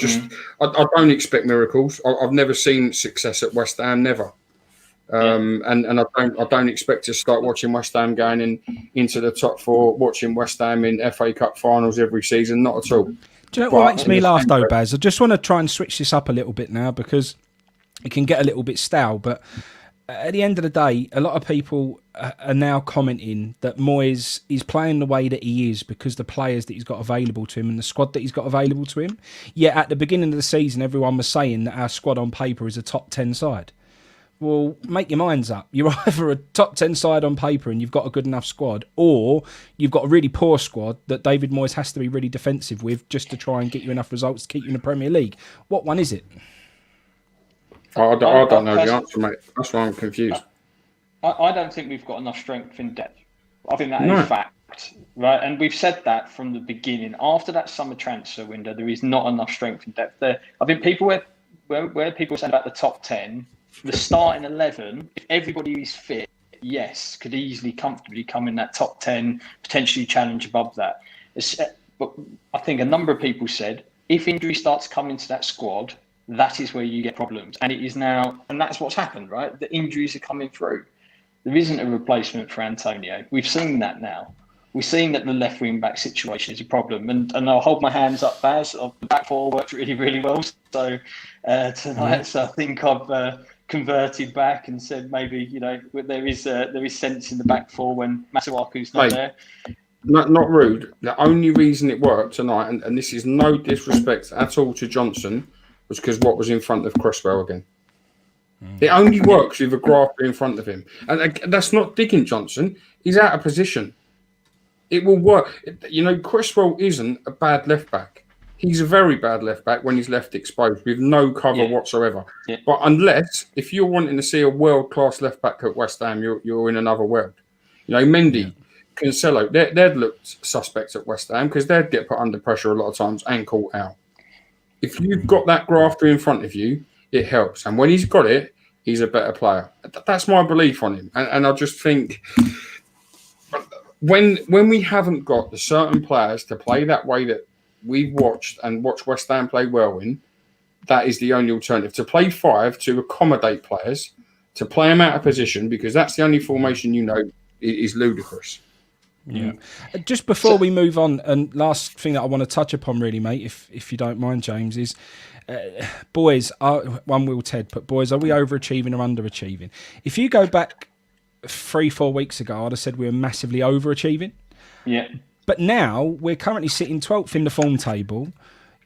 don't expect miracles. I've never seen success at West Ham, never. And I don't expect to start watching West Ham going into the top four, watching West Ham in FA Cup finals every season. Not at all. Do you know what makes me laugh though, Baz? I just want to try and switch this up a little bit now, because it can get a little bit stale. But at the end of the day, a lot of people are now commenting that Moyes is playing the way that he is because the players that he's got available to him and the squad that he's got available to him. Yet at the beginning of the season, everyone was saying that our squad on paper is a top 10 side. Well, make your minds up. You're either a top 10 side on paper and you've got a good enough squad, or you've got a really poor squad that David Moyes has to be really defensive with just to try and get you enough results to keep you in the Premier League. What one is it? I don't know the answer, mate. That's why I'm confused. I don't think we've got enough strength in depth. I think that is fact, right? And we've said that from the beginning. After that summer transfer window, there is not enough strength in depth there. I think people where people say about the top 10, the starting 11, if everybody is fit, yes, could easily, comfortably come in that top 10, potentially challenge above that. But I think a number of people said, if injury starts coming to that squad, that is where you get problems. And it is now, and that's what's happened, right? The injuries are coming through. There isn't a replacement for Antonio. We've seen that now. We've seen that the left wing back situation is a problem. And I'll hold my hands up, Baz. The back four worked really, really well. So tonight, so I think I've converted back and said maybe, there is sense in the back four when Masuaku's not there. Not rude. The only reason it worked tonight, and this is no disrespect at all to Johnson, was because what was in front of Cresswell again. It only works with a grafter in front of him. And that's not digging Johnson. He's out of position. It will work. Cresswell isn't a bad left back. He's a very bad left back when he's left exposed with no cover whatsoever. Yeah. But if you're wanting to see a world-class left back at West Ham, you're in another world. Mendy, Cancelo, they'd looked suspects at West Ham because they'd get put under pressure a lot of times and caught out. If you've got that grafter in front of you, it helps. And when he's got it, he's a better player. That's my belief on him. And I just think when we haven't got the certain players to play that way that we've watched West Ham play well in, that is the only alternative. To play 5, to accommodate players, to play them out of position, because that's the only formation is ludicrous. Yeah. Just before we move on, and last thing that I want to touch upon, really, mate, if you don't mind, James, is boys. One will Ted, but boys, are we overachieving or underachieving? If you go back 3-4 weeks ago, I'd have said we were massively overachieving. Yeah. But now we're currently sitting 12th in the form table.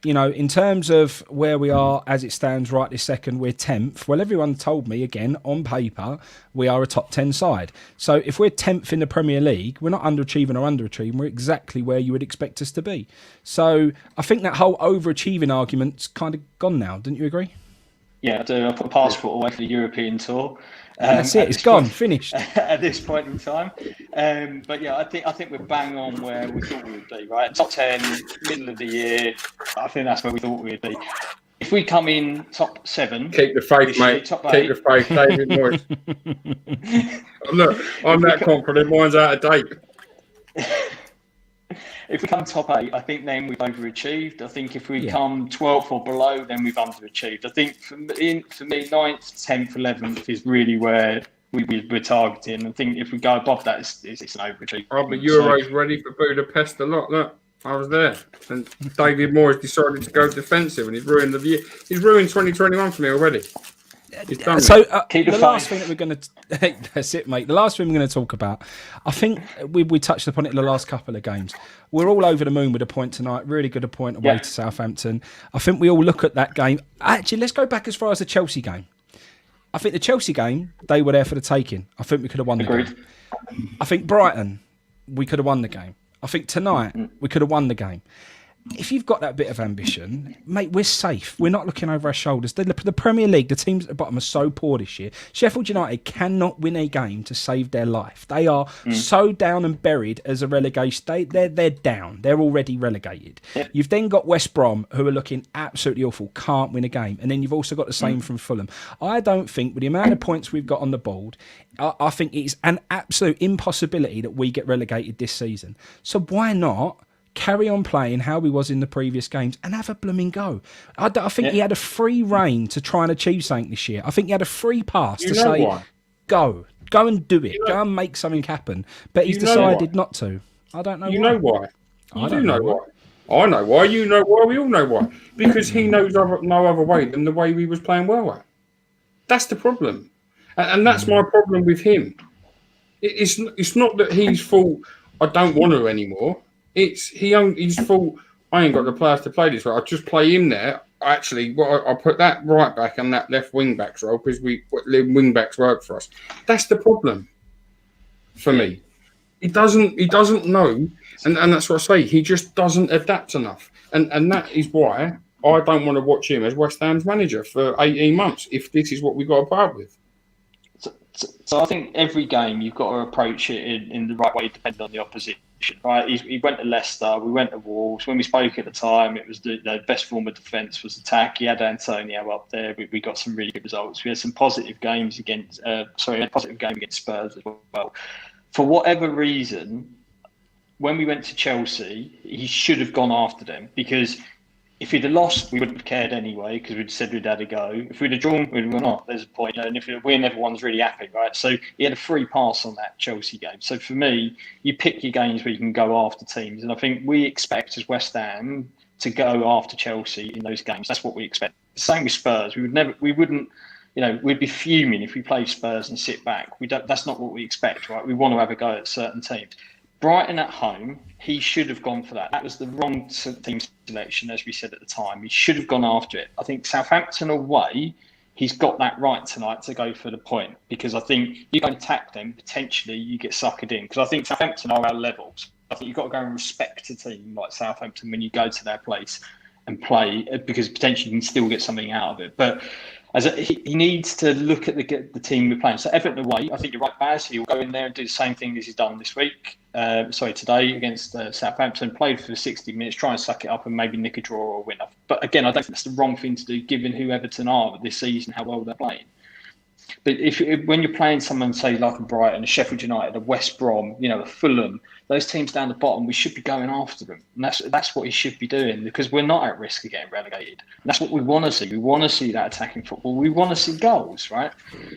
In terms of where we are as it stands right this second, we're 10th. Well, everyone told me, again, on paper, we are a top 10 side. So if we're 10th in the Premier League, we're not underachieving or underachieving. We're exactly where you would expect us to be. So I think that whole overachieving argument's kind of gone now. Didn't you agree? Yeah, I do. I put a passport away for the European tour. That's it. It's gone. Finished. At this point in time. But yeah, I think we're bang on where we thought we would be, right? Top 10, middle of the year. I think that's where we thought we would be. If we come in top 7... Keep the faith, mate. Keep the faith. David Moyes. Look, I'm that confident. Mine's out of date. If we come top 8, I think then we've overachieved. I think if we come 12th or below, then we've underachieved. I think for me, 9th, 10th, 11th is really where we're targeting. I think if we go above that, it's an overachievement. Oh, but Euro's ready for Budapest a lot. Look, I was there. And David Moyes decided to go defensive and he's ruined the year. He's ruined 2021 for me already. So the last thing that we're going to that's it, mate. The last thing we're going to talk about, I think we touched upon it in the last couple of games. We're all over the moon with a point tonight. Really good a point away to Southampton. I think we all look at that game. Actually, let's go back as far as the Chelsea game. I think the Chelsea game, they were there for the taking. I think we could have won the game. I think Brighton, we could have won the game. I think tonight we could have won the game. If you've got that bit of ambition, mate, we're safe. We're not looking over our shoulders. The Premier League, the teams at the bottom are so poor this year. Sheffield United cannot win a game to save their life. They are so down and buried as a relegation. They're down. They're already relegated. Yep. You've then got West Brom, who are looking absolutely awful, can't win a game. And then you've also got the same from Fulham. I don't think, with the amount of points we've got on the board, I think it's an absolute impossibility that we get relegated this season. So why not carry on playing how he was in the previous games and have a blooming go? I think he had a free rein to try and achieve something this year. I think he had a free pass to say, go and do it. Go and make something happen. But he's decided not to. I don't know why. You know why? I do know why. I know why. You know why. We all know why. Because he knows no other way than the way we was playing well at. That's the problem. And that's my problem with him. It's not that he's thought I don't want to anymore. He's thought I ain't got the players to play this way. I'll just play him there. Actually, I'll put that right back and that left wing back's role because wing backs work for us. That's the problem for me. He doesn't know, and that's what I say. He just doesn't adapt enough, and that is why I don't want to watch him as West Ham's manager for 18 months if this is what we got to put up with. So I think every game you've got to approach it in the right way, depending on the opposition. Right? He went to Leicester, we went to Wolves. When we spoke at the time, it was the best form of defence was attack. He had Antonio up there. We got some really good results. We had some positive games against. A positive game against Spurs as well. For whatever reason, when we went to Chelsea, he should have gone after them because if he'd have lost, we wouldn't have cared anyway because we'd said we'd had a go. If we'd have drawn, we'd have gone, oh, there's a point. And if we win, everyone's really happy, right? So he had a free pass on that Chelsea game. So for me, you pick your games where you can go after teams. And I think we expect as West Ham to go after Chelsea in those games. That's what we expect. Same with Spurs. We wouldn't, we'd be fuming if we play Spurs and sit back. That's not what we expect, right? We want to have a go at certain teams. Brighton at home, he should have gone for that. That was the wrong team selection, as we said at the time. He should have gone after it. I think Southampton away, he's got that right tonight to go for the point because I think you go and attack them, potentially you get suckered in because I think Southampton are our levels. I think you've got to go and respect a team like Southampton when you go to their place and play because potentially you can still get something out of it. But he needs to look at the team we're playing. So Everton away, I think you're right, Baz. He'll go in there and do the same thing as he's done this week. Today against Southampton, played for 60 minutes, try and suck it up and maybe nick a draw or a winner. But again, I don't think that's the wrong thing to do, given who Everton are this season, how well they're playing. But when you're playing someone, say, like a Brighton, a Sheffield United, a West Brom, a Fulham, those teams down the bottom, we should be going after them. And that's what he should be doing because we're not at risk of getting relegated. And that's what we want to see. We want to see that attacking football. We want to see goals, right?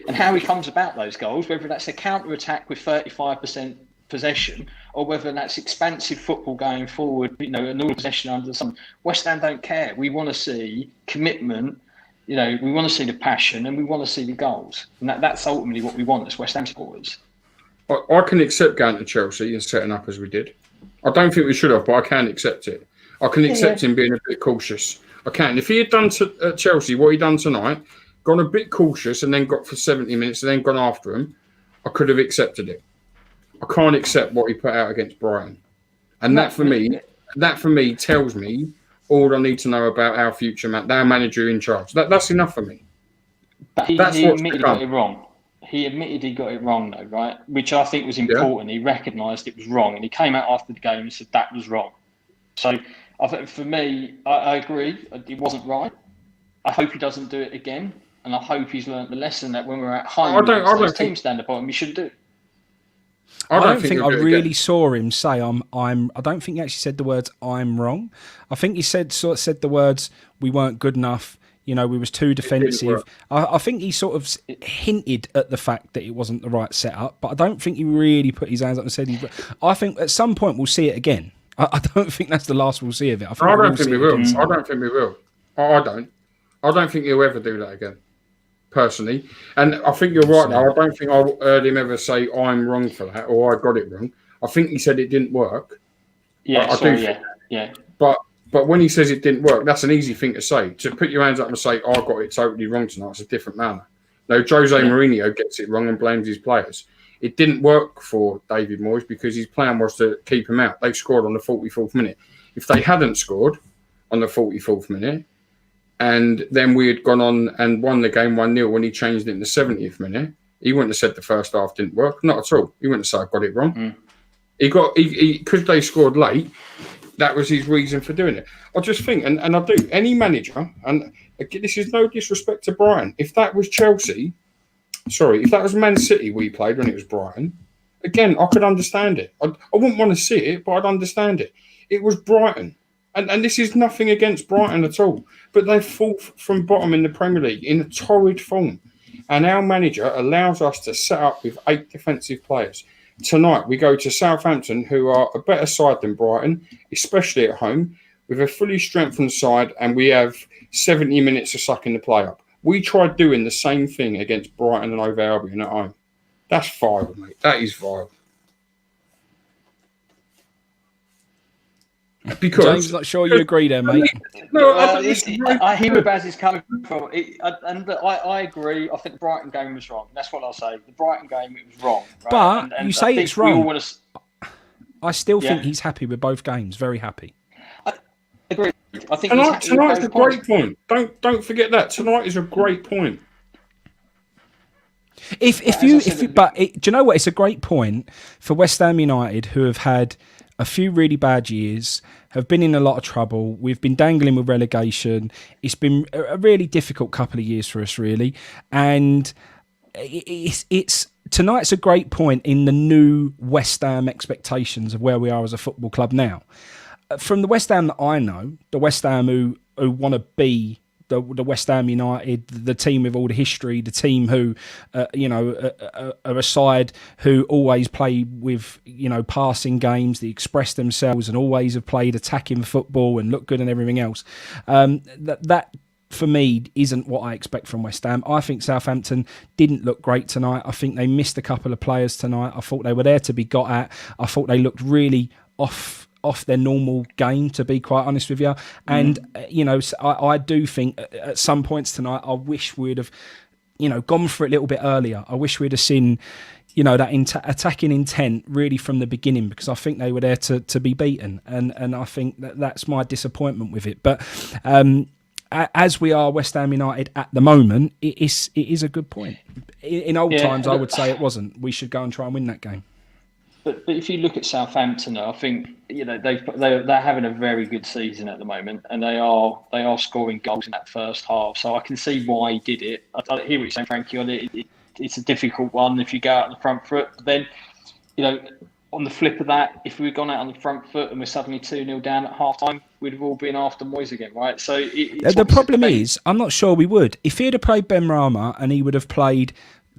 And how he comes about those goals, whether that's a counter-attack with 35% possession or whether that's expansive football going forward, an all possession under some. West Ham don't care. We want to see commitment. We want to see the passion and we want to see the goals. And that's ultimately what we want as West Ham supporters. I can accept going to Chelsea and setting up as we did. I don't think we should have, but I can accept it. I can accept him being a bit cautious. I can. If he had done at Chelsea what he done tonight, gone a bit cautious and then got for 70 minutes and then gone after him, I could have accepted it. I can't accept what he put out against Brighton. And that for me tells me all I need to know about our future our manager in charge. That's enough for me. But he admitted he got it wrong. He admitted he got it wrong, though, right? Which I think was important. Yeah. He recognised it was wrong, and he came out after the game and said that was wrong. So, I think for me, I agree. It wasn't right. I hope he doesn't do it again, and I hope he's learnt the lesson that when we're at home, those teams stand up and we should do. I don't think I really saw him say I'm. I don't think he actually said the words "I'm wrong." I think he said the words "we weren't good enough." We was too defensive. I think he sort of hinted at the fact that it wasn't the right setup, but I don't think he really put his hands up and said. I think at some point we'll see it again. I don't think that's the last we'll see of it. I don't think we will. I don't think we will. I don't think he'll ever do that again. Personally, and I think you're right. Though. I don't think I heard him ever say I'm wrong for that or I got it wrong. I think he said it didn't work. Yeah, yeah. But when he says it didn't work, that's an easy thing to say. To put your hands up and say, I got it totally wrong tonight, it's a different manner. No, Jose Mourinho gets it wrong and blames his players. It didn't work for David Moyes because his plan was to keep him out. They scored on the 44th minute. If they hadn't scored on the 44th minute, and then we had gone on and won the game 1-0 when he changed it in the 70th minute, he wouldn't have said the first half didn't work. Not at all. He wouldn't have said I got it wrong. Because they scored late, that was his reason for doing it. I just think, and I do, any manager, and again, this is no disrespect to Brighton, if that was if that was Man City we played when it was Brighton, again, I could understand it. I wouldn't want to see it, but I'd understand it. It was Brighton. And this is nothing against Brighton at all, but they fall from bottom in the Premier League in a torrid form. And our manager allows us to set up with 8 defensive players. Tonight, we go to Southampton, who are a better side than Brighton, especially at home, with a fully strengthened side, and we have 70 minutes of sucking the play up. We tried doing the same thing against Brighton and Hove Albion at home. That's vile, mate. That is vile. Because James, not sure you agree there, mate. No, I hear where Baz is coming from, I agree. I think the Brighton game was wrong. That's what I'll say. The Brighton game, it was wrong. Right? But and you say it's wrong. I still think Yeah. he's happy with both games. Very happy. I agree. I think tonight's a great point. Don't forget that tonight is a great point. Do you know what? It's a great point for West Ham United, who have had a few really bad years, have been in a lot of trouble. We've been dangling with relegation. It's been a really difficult couple of years for us, really. And it's tonight's a great point in the new West Ham expectations of where we are as a football club now. From the West Ham that I know, the West Ham who want to be the West Ham United, the team with all the history, the team who, are a side who always play with, passing games, they express themselves and always have played attacking football and look good and everything else. That for me isn't what I expect from West Ham. I think Southampton didn't look great tonight. I think they missed a couple of players tonight. I thought they were there to be got at. I thought they looked really off their normal game, to be quite honest with you. And, I do think at some points tonight, I wish we'd have, gone for it a little bit earlier. I wish we'd have seen, that attacking intent really from the beginning, because I think they were there to be beaten. And I think that's my disappointment with it. But as we are West Ham United at the moment, it is a good point. In old times, I would say it wasn't. We should go and try and win that game. But if you look at Southampton, I think they're having a very good season at the moment, and they are scoring goals in that first half. So I can see why he did it. I hear what you're saying, Frankie. On it, it's a difficult one if you go out on the front foot. But then, on the flip of that, if we'd gone out on the front foot and we're suddenly 2-0 down at half time, we'd have all been after Moyes again, right? So the problem is, I'm not sure we would. If he'd have played Ben Rama and he would have played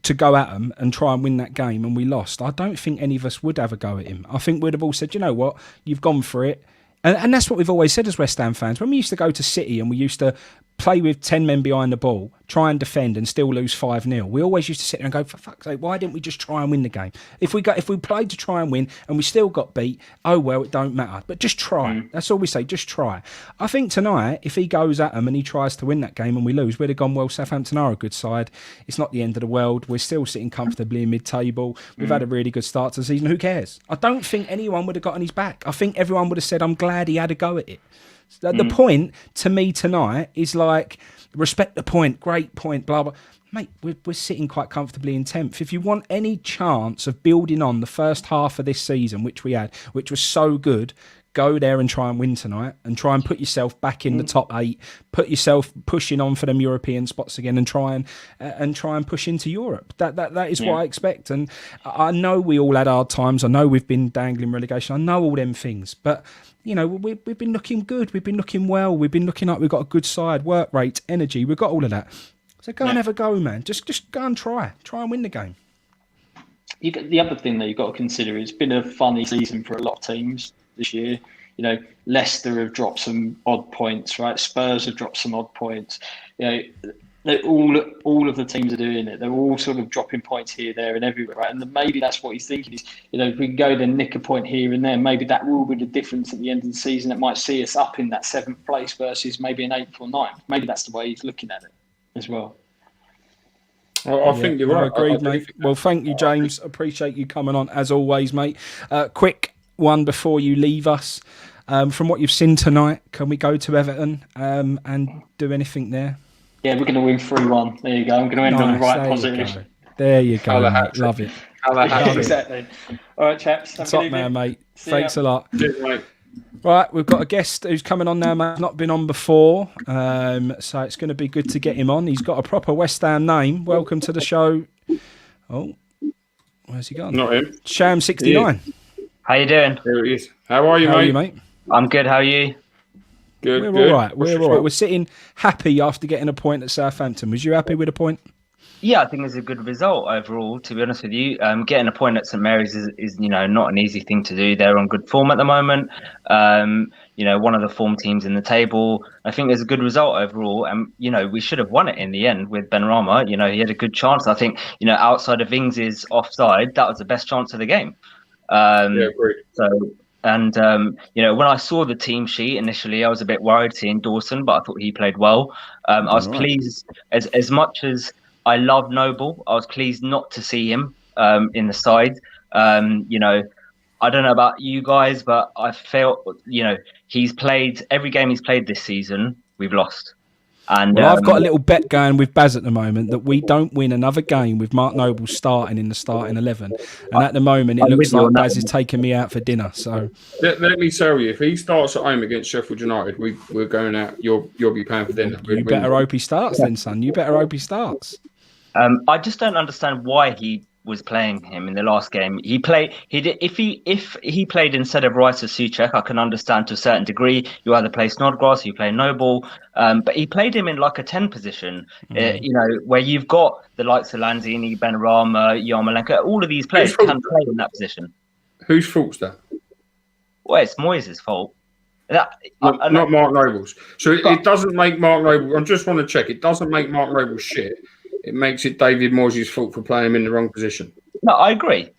to go at them and try and win that game and we lost, I don't think any of us would have a go at him. I think we'd have all said, you know what, you've gone for it. And that's what we've always said as West Ham fans. When we used to go to City and we used to play with 10 men behind the ball, try and defend and still lose 5-0, we always used to sit there and go, for fuck's sake, why didn't we just try and win the game? If we played to try and win and we still got beat, oh well, it don't matter. But just try. That's all we say, just try. I think tonight, if he goes at them and he tries to win that game and we lose, we'd have gone, well, Southampton are a good side. It's not the end of the world. We're still sitting comfortably in mid-table. We've had a really good start to the season. Who cares? I don't think anyone would have got on his back. I think everyone would have said, I'm glad he had a go at it. The point to me tonight is like, respect the point, great point, blah, blah. Mate, we're sitting quite comfortably in 10th. If you want any chance of building on the first half of this season, which we had, which was so good, go there and try and win tonight and try and put yourself back in the top 8, put yourself pushing on for them European spots again and try and push into Europe. That is what I expect. And I know we all had hard times. I know we've been dangling relegation. I know all them things. But, we've been looking good. We've been looking well. We've been looking like we've got a good side, work rate, energy. We've got all of that. So go and have a go, man. Just go and try and win the game. The other thing that you've got to consider, it's been a funny season for a lot of teams this year. Leicester have dropped some odd points, right? Spurs have dropped some odd points. All of the teams are doing it. They're all sort of dropping points here, there, and everywhere, right? And maybe that's what he's thinking is, if we can go to nick a point here and there, maybe that will be the difference at the end of the season. It might see us up in that 7th place versus maybe an 8th or 9th. Maybe that's the way he's looking at it as well. I think you're right. I agreed, mate. Well, thank you, James. Appreciate you coming on as always, mate. Quick one before you leave us. From what you've seen tonight, can we go to Everton and do anything there? Yeah, we're going to win 3-1. There you go. I'm going to end on the right positive. There you go. Love it. Exactly. All right, chaps. Top man, mate. Thanks a lot. Cheers, mate. Right, we've got a guest who's coming on now, mate. Not been on before, so it's going to be good to get him on. He's got a proper West Ham name. Welcome to the show. Oh, where's he gone? Not him. Sham69. How you doing? There he is. How are you, mate? I'm good. How are you? Good. We're all right. We're sitting happy after getting a point at Southampton. Was you happy with a point? Yeah, I think it's a good result overall, to be honest with you. Getting a point at St Mary's is not an easy thing to do. They're on good form at the moment. one of the form teams in the table. I think there's a good result overall, and we should have won it in the end with Benrahma. He had a good chance. I think outside of Ings' offside, that was the best chance of the game. Agreed. So. And, when I saw the team sheet initially, I was a bit worried seeing Dawson, but I thought he played well. I was pleased, as much as I love Noble, I was pleased not to see him in the side. I don't know about you guys, but I felt, he's played every game he's played this season, we've lost. And I've got a little bet going with Baz at the moment that we don't win another game with Mark Noble starting in the starting 11. And at the moment, it looks like Baz is taking me out for dinner. So let me tell you, if he starts at home against Sheffield United, we're going out. You'll be paying for dinner. You better hope he starts then, son. You better hope he starts. I just don't understand why he was playing him in the last game. If he played instead of Rice or Souček, I can understand to a certain degree. You either play Snodgrass or you play Noble, but he played him in like a 10 position, where you've got the likes of Lanzini, Benrahma, Yarmolenko. All of these players can play in that position. Whose fault's that? Well, it's Moyes' fault. Not Mark Noble's. So it doesn't make Mark Noble. I just want to check. It doesn't make Mark Noble shit. It makes it David Moyes' fault for playing him in the wrong position. No, I agree.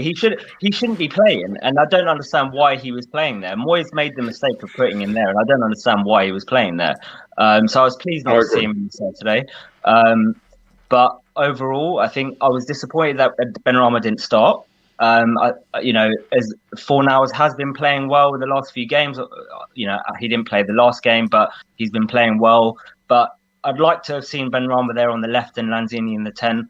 He shouldn't be playing, and I don't understand why he was playing there. Moyes made the mistake of putting him there, and I don't understand why he was playing there. So I was pleased not to see him today. But overall, I think I was disappointed that Benrahma didn't start. As Fornals has been playing well in the last few games. He didn't play the last game, but he's been playing well. But I'd like to have seen Benrahma there on the left and Lanzini in the 10,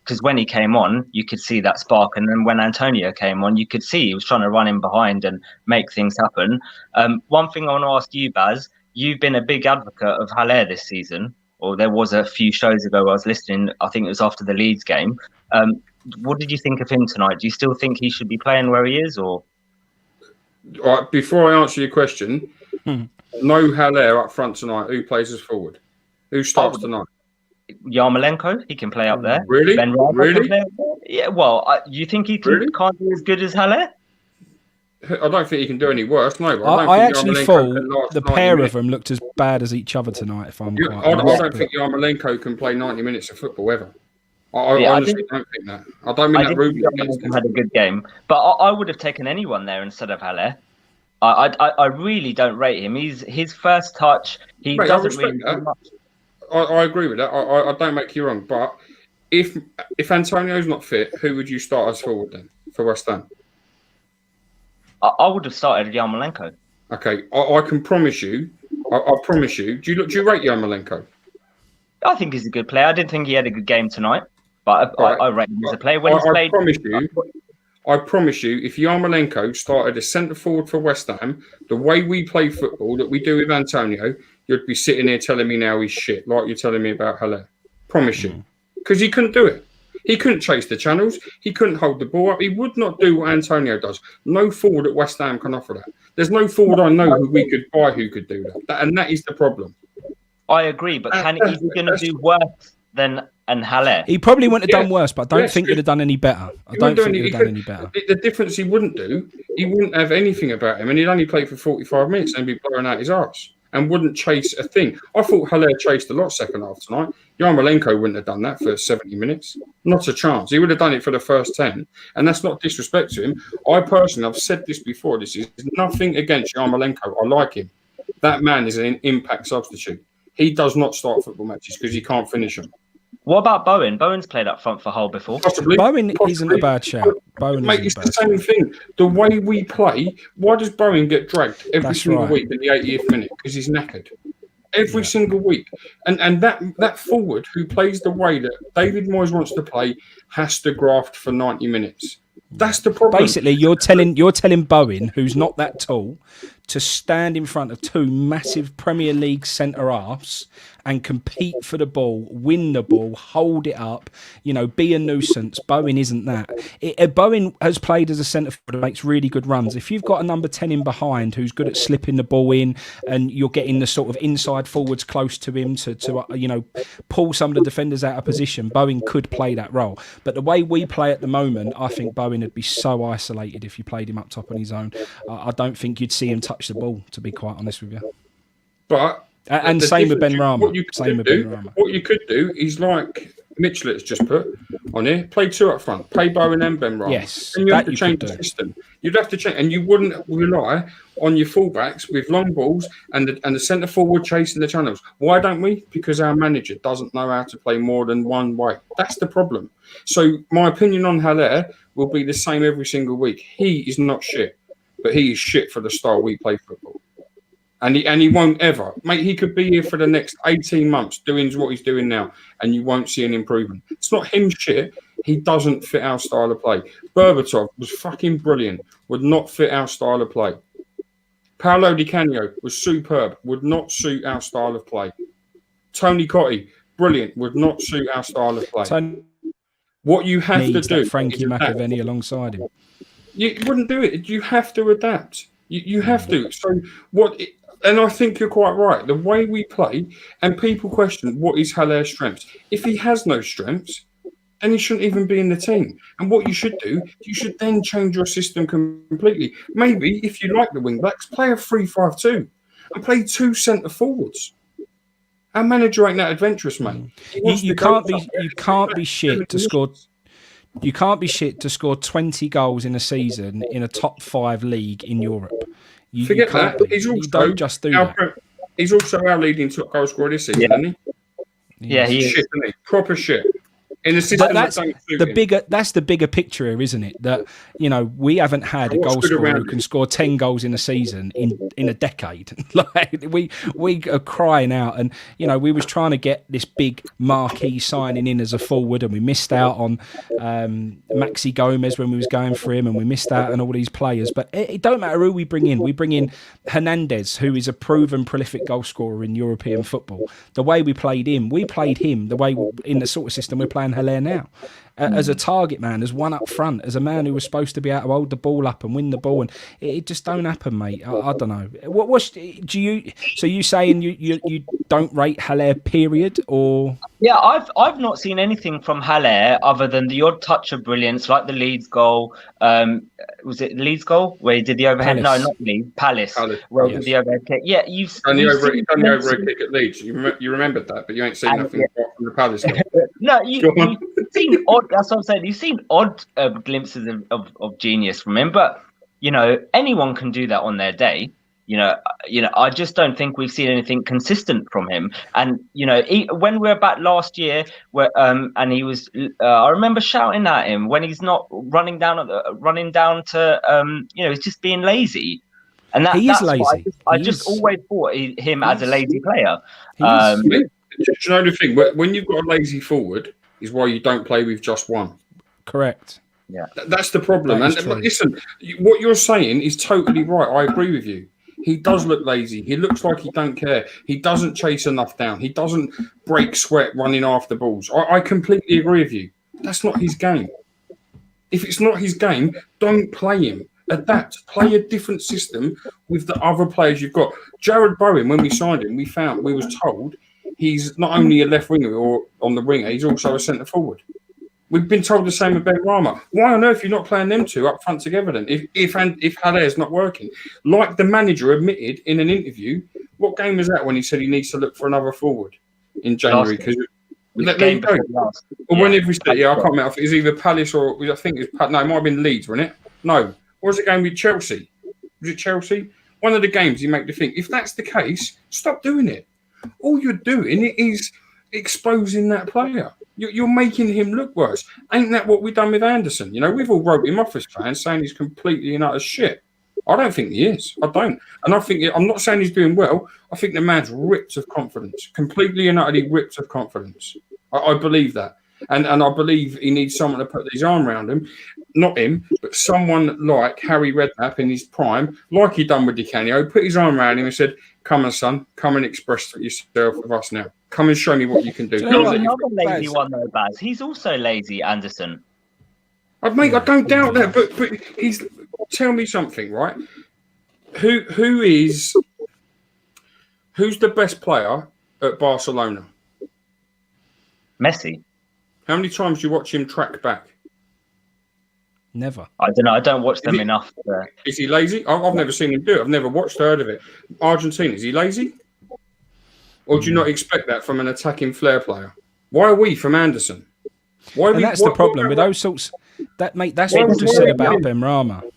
because when he came on, you could see that spark. And then when Antonio came on, you could see he was trying to run in behind and make things happen. One thing I want to ask you, Baz, you've been a big advocate of Haller this season, or there was a few shows ago I was listening, I think it was after the Leeds game. What did you think of him tonight? Do you still think he should be playing where he is? Or? All right, before I answer your question, no Haller up front tonight. Who plays us forward? Who starts tonight? Yarmolenko, he can play up there. Really? Really? Yeah, well, you think he can't be as good as Haller? I don't think he can do any worse. No, I actually thought the pair of them looked as bad as each other tonight, if I'm quite honest. I don't think Yarmolenko can play 90 minutes of football ever. I honestly don't think that. I don't mean that rudely. Had a good game, but I would have taken anyone there instead of Haller. I really don't rate him. His first touch, he doesn't really do much. I agree with that. I don't make you wrong, but if Antonio's not fit, who would you start as forward then for West Ham? I would have started Yarmolenko. Okay, I can promise you. I promise you. Do you rate Yarmolenko? I think he's a good player. I didn't think he had a good game tonight, but I rate him as a player. When he's played, I promise you, if Yarmolenko started as centre forward for West Ham, the way we play football that we do with Antonio, you'd be sitting here telling me now he's shit, like you're telling me about Haller. Promise you. Because he couldn't do it. He couldn't chase the channels. He couldn't hold the ball up. He would not do what Antonio does. No forward at West Ham can offer that. There's no forward I know who we could buy who could do that. And that is the problem. I agree, but is he going to do worse than Haller? He probably wouldn't have done worse, but I don't think he'd have done any better. I don't think he'd have done any better. The difference he wouldn't have anything about him, and he'd only play for 45 minutes and be blowing out his arse and wouldn't chase a thing. I thought Haller chased a lot second half tonight. Yarmolenko wouldn't have done that for 70 minutes. Not a chance. He would have done it for the first 10, and that's not disrespect to him. I personally, I've said this before, this is nothing against Yarmolenko. I like him. That man is an impact substitute. He does not start football matches because he can't finish them. What about Bowen? Bowen's played up front for Hull before. Bowen isn't a bad shout. It's the same thing. The way we play, why does Bowen get dragged every single week in the 80th minute? Because he's knackered. Every single week. And that forward who plays the way that David Moyes wants to play has to graft for 90 minutes. That's the problem. Basically, you're telling Bowen, who's not that tall, to stand in front of two massive Premier League centre halves and compete for the ball, win the ball, hold it up, be a nuisance. Bowen isn't that. Bowen has played as a centre forward and makes really good runs. If you've got a number 10 in behind who's good at slipping the ball in and you're getting the sort of inside forwards close to him to pull some of the defenders out of position, Bowen could play that role. But the way we play at the moment, I think Bowen Bowen would be so isolated if you played him up top on his own. I don't think you'd see him touch the ball, to be quite honest with you. But and same with Ben Rama. What you could do is like Mitchell has just put on here, play 2 up front, play Bowen and Ben Rama. Yes, and you have to change the system. You'd have to change, and you wouldn't rely on your fullbacks with long balls and the centre forward chasing the channels. Why don't we? Because our manager doesn't know how to play more than one way. That's the problem. So my opinion on Haller will be the same every single week. He is not shit, but he is shit for the style we play football. And he won't ever. Mate, he could be here for the next 18 months doing what he's doing now, and you won't see an improvement. It's not him shit. He doesn't fit our style of play. Berbatov was fucking brilliant. Would not fit our style of play. Paolo Di Canio was superb. Would not suit our style of play. Tony Cottee, brilliant. Would not suit our style of play. What you have to do... Frankie McAvenny alongside him. You wouldn't do it. You have to adapt. You have to. So what... And I think you're quite right. The way we play, and people question what is Haller's strengths. If he has no strengths, then he shouldn't even be in the team. And what you should do, you should then change your system completely. Maybe if you like the wing backs, play a 3-5-2 and play 2 centre forwards. Our manager ain't that adventurous, mate. You can't be shit to score. You can't be shit to score 20 goals in a season in a top 5 league in Europe. Forget that. Don't just do that. He's also our leading top goal scorer this season, isn't he? Yeah, he is. Shit, isn't he? Proper shit. In a system that's the bigger picture here, isn't it? That, you know, we haven't had a goal scorer who can score 10 goals in a season in a decade. Like we are crying out, and you know, we was trying to get this big marquee signing in as a forward, and we missed out on Maxi Gomez when we was going for him, and we missed out on all these players. But it don't matter who we bring in. We bring in Hernandez, who is a proven prolific goal scorer in European football. The way we played him the way in the sort of system we're playing Haller now, as a target man, as one up front, as a man who was supposed to be able to hold the ball up and win the ball, and it just don't happen, mate. I don't know. So you saying you don't rate Haller, period, or? Yeah, I've not seen anything from Haller other than the odd touch of brilliance, like the Leeds goal. Was it the Leeds goal where he did the overhead? Palace. No, not Leeds. Palace. Where he did the overhead kick. Yeah, you've done the overhead kick at Leeds. You remembered that, but you ain't seen nothing from the Palace goal. No, you've seen odd. That's what I'm saying. You've seen odd glimpses of genius from him, but you know, anyone can do that on their day. You know, I just don't think we've seen anything consistent from him. And you know, when we were back last year, where and he was, I remember shouting at him when he's not running down to, you know, he's just being lazy. And that's lazy. I just always thought him as a lazy player. Do you know the thing? When you've got a lazy forward, is why you don't play with just one. Correct. Yeah, that's the problem. And listen, what you're saying is totally right. I agree with you. He does look lazy. He looks like he don't care. He doesn't chase enough down. He doesn't break sweat running after balls. I completely agree with you. That's not his game. If it's not his game, don't play him. Adapt. Play a different system with the other players you've got. Jared Bowen, when we signed him, we was told he's not only a left winger or on the winger, he's also a centre forward. We've been told the same with Ben Rama. Why on earth are you not playing them two up front together then? If Haller's not working, like the manager admitted in an interview, what game was that when he said he needs to look for another forward in January? Because there you go. Or whenever he said, I can't remember. It's either Palace or I think it's no, it might have been Leeds, wasn't it? No, what was the game with Chelsea? Was it Chelsea? One of the games you make the thing. If that's the case, stop doing it. All you're doing is exposing that player. You're making him look worse. Ain't that what we've done with Anderson? You know, we've all wrote him off as fans saying he's completely and utter shit. I don't think he is. I don't. And I'm not saying he's doing well. I think the man's ripped of confidence. Completely and utterly ripped of confidence. I believe that. And I believe he needs someone to put his arm around him. Not him, but someone like Harry Redknapp in his prime, like he done with Di Canio, put his arm around him and said, come on, son, come and express yourself with us now. Come and show me what you can do. There's another lazy one though, Baz. He's also lazy, Anderson. I don't doubt that, but he's. Tell me something, right? Who's the best player at Barcelona? Messi. How many times do you watch him track back? Never. I don't know. I don't watch them enough. Is he lazy? I've never seen him do it. I've never watched or heard of it. Argentina, is he lazy? Or do you not expect that from an attacking flair player? Why are we from Anderson? That's the problem with those sorts. That's what we just said about Benrahma.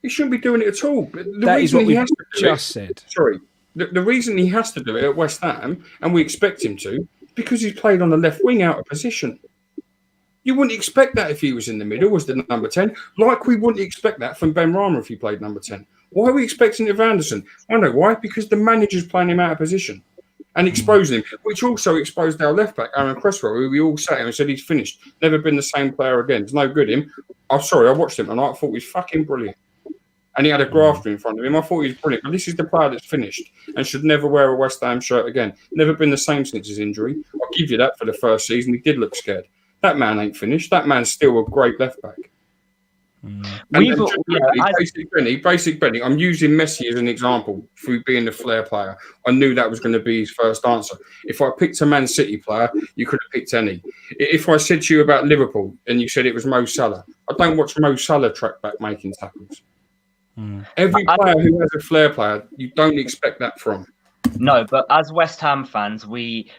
He shouldn't be doing it at all. That is what we just said. Sorry. The reason he has to do it at West Ham, and we expect him to, is because he's played on the left wing out of position. You wouldn't expect that if he was in the middle as the number 10, like we wouldn't expect that from Benrahma if he played number 10. Why are we expecting it of Anderson? I know why. Because the manager's playing him out of position and exposing him, which also exposed our left back, Aaron Cresswell, who we all sat him and said he's finished, never been the same player again. It's no good him. I'm sorry, I watched him and I thought he was fucking brilliant. And he had a grafter in front of him. I thought he was brilliant. But this is the player that's finished and should never wear a West Ham shirt again. Never been the same since his injury. I'll give you that for the first season. He did look scared. That man ain't finished. That man's still a great left back. Basic Benny, I'm using Messi as an example for being the flair player. I knew that was going to be his first answer. If I picked a Man City player, you could have picked any. If I said to you about Liverpool and you said it was Mo Salah, I don't watch Mo Salah track back making tackles. Every player who has a flair player, you don't expect that from. No, but as West Ham fans, we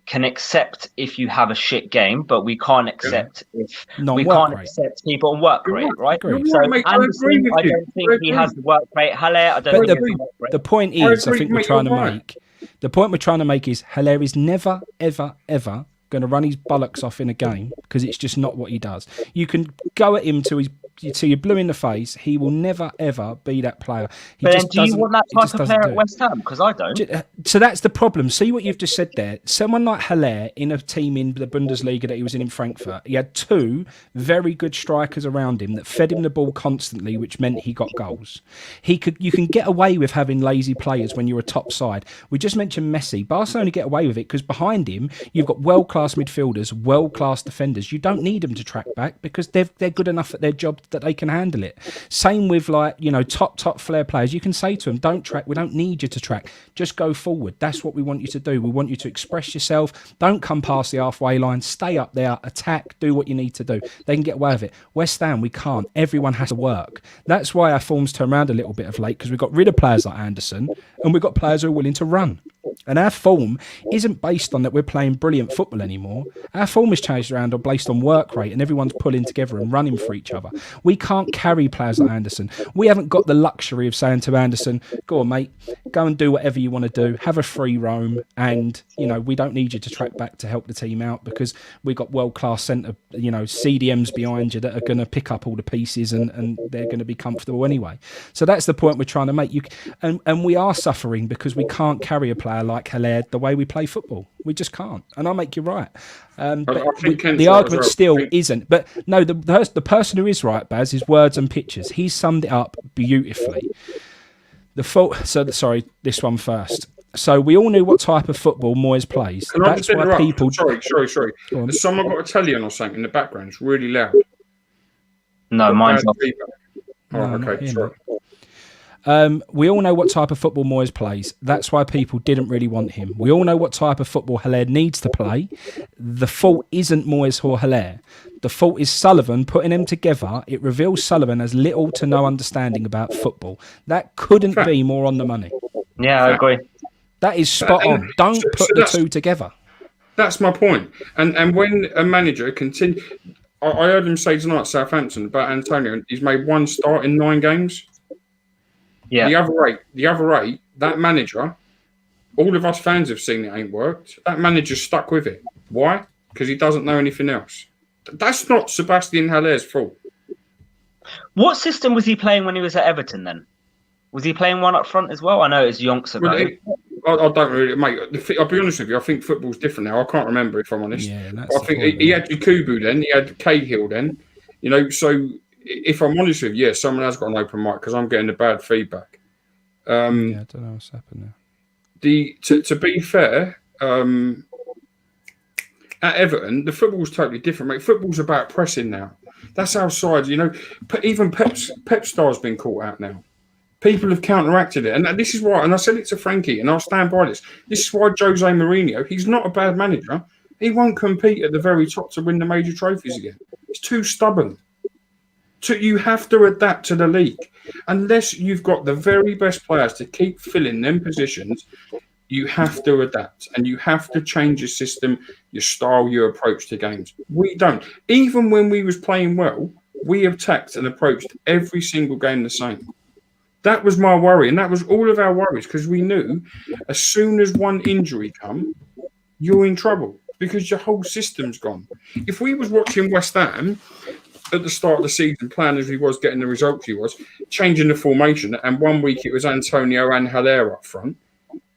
can accept if you have a shit game, but we can't accept if we can't accept people on work rate, right? So Anderson, I don't think he has the work rate. Haller, I don't think he has the work rate. The point is, I think we're trying to make. The point we're trying to make is Haller is never, ever, ever going to run his bollocks off in a game because it's just not what he does. You can go at him till you're blue in the face. He will never, ever be that player. But then do you want that type of player at West Ham? Because I don't. So that's the problem. See what you've just said there. Someone like Haller in a team in the Bundesliga that he was in Frankfurt, he had two very good strikers around him that fed him the ball constantly, which meant he got goals. You can get away with having lazy players when you're a top side. We just mentioned Messi. Barcelona get away with it because behind him, you've got world-class midfielders, world-class defenders. You don't need them to track back because they're good enough at their job that they can handle it. Same with top flair players. You can say to them, don't track. We don't need you to track. Just go forward. That's what we want you to do. We want you to express yourself. Don't come past the halfway line. Stay up there. Attack. Do what you need to do. They can get away with it. West Ham, we can't. Everyone has to work. That's why our form's turned around a little bit of late because we've got rid of players like Anderson and we've got players who are willing to run. And our form isn't based on that we're playing brilliant football anymore. Our form has changed around or based on work rate and everyone's pulling together and running for each other. We can't carry players like Anderson. We haven't got the luxury of saying to Anderson, go on, mate, go and do whatever you want to do. Have a free roam. And, we don't need you to track back to help the team out because we've got world-class centre, CDMs behind you that are going to pick up all the pieces and they're going to be comfortable anyway. So that's the point we're trying to make. And we are suffering because we can't carry a player like Haller the way we play football. We just can't. And I'll make you right. But the argument still isn't. But no, the person who is right, Baz, is words and pictures. He summed it up beautifully. This one first. So we all knew what type of football Moyes plays. That's why people... Sorry. Has someone got a telly on or something in the background? It's really loud. No, mine's not. Okay, sorry. We all know what type of football Moyes plays. That's why people didn't really want him. We all know what type of football Haller needs to play. The fault isn't Moyes or Haller. The fault is Sullivan. Putting them together, it reveals Sullivan has little to no understanding about football. That couldn't be more on the money. Yeah, I agree. That is spot on. Don't put the two together. That's my point. And when a manager continue... I heard him say tonight, Southampton, about Antonio, he's made one start in 9 games. Yeah. The other eight, that manager, all of us fans have seen it ain't worked. That manager's stuck with it. Why? Because he doesn't know anything else. That's not Sebastian Haller's fault. What system was he playing when he was at Everton then? Was he playing one up front as well? I know it's Yonks about it. I don't really, mate. I'll be honest with you. I think football's different now. I can't remember if I'm honest. Yeah, I think he had Yakubu then. He had Cahill then. So if I'm honest with you, someone has got an open mic because I'm getting the bad feedback. I don't know what's happened there. To be fair, at Everton, the football's totally different, mate. Football's about pressing now. That's our side. Even Pep Star's been caught out now. People have counteracted it. And this is why, and I said it to Frankie, and I'll stand by this. This is why Jose Mourinho, he's not a bad manager. He won't compete at the very top to win the major trophies again. He's too stubborn. You have to adapt to the league. Unless you've got the very best players to keep filling them positions, you have to adapt and you have to change your system, your style, your approach to games. We don't. Even when we was playing well, we attacked and approached every single game the same. That was my worry, and that was all of our worries, because we knew as soon as one injury come, you're in trouble because your whole system's gone. If we was watching West Ham at the start of the season, playing as he was, getting the results he was, changing the formation, and 1 week it was Antonio and Haller up front,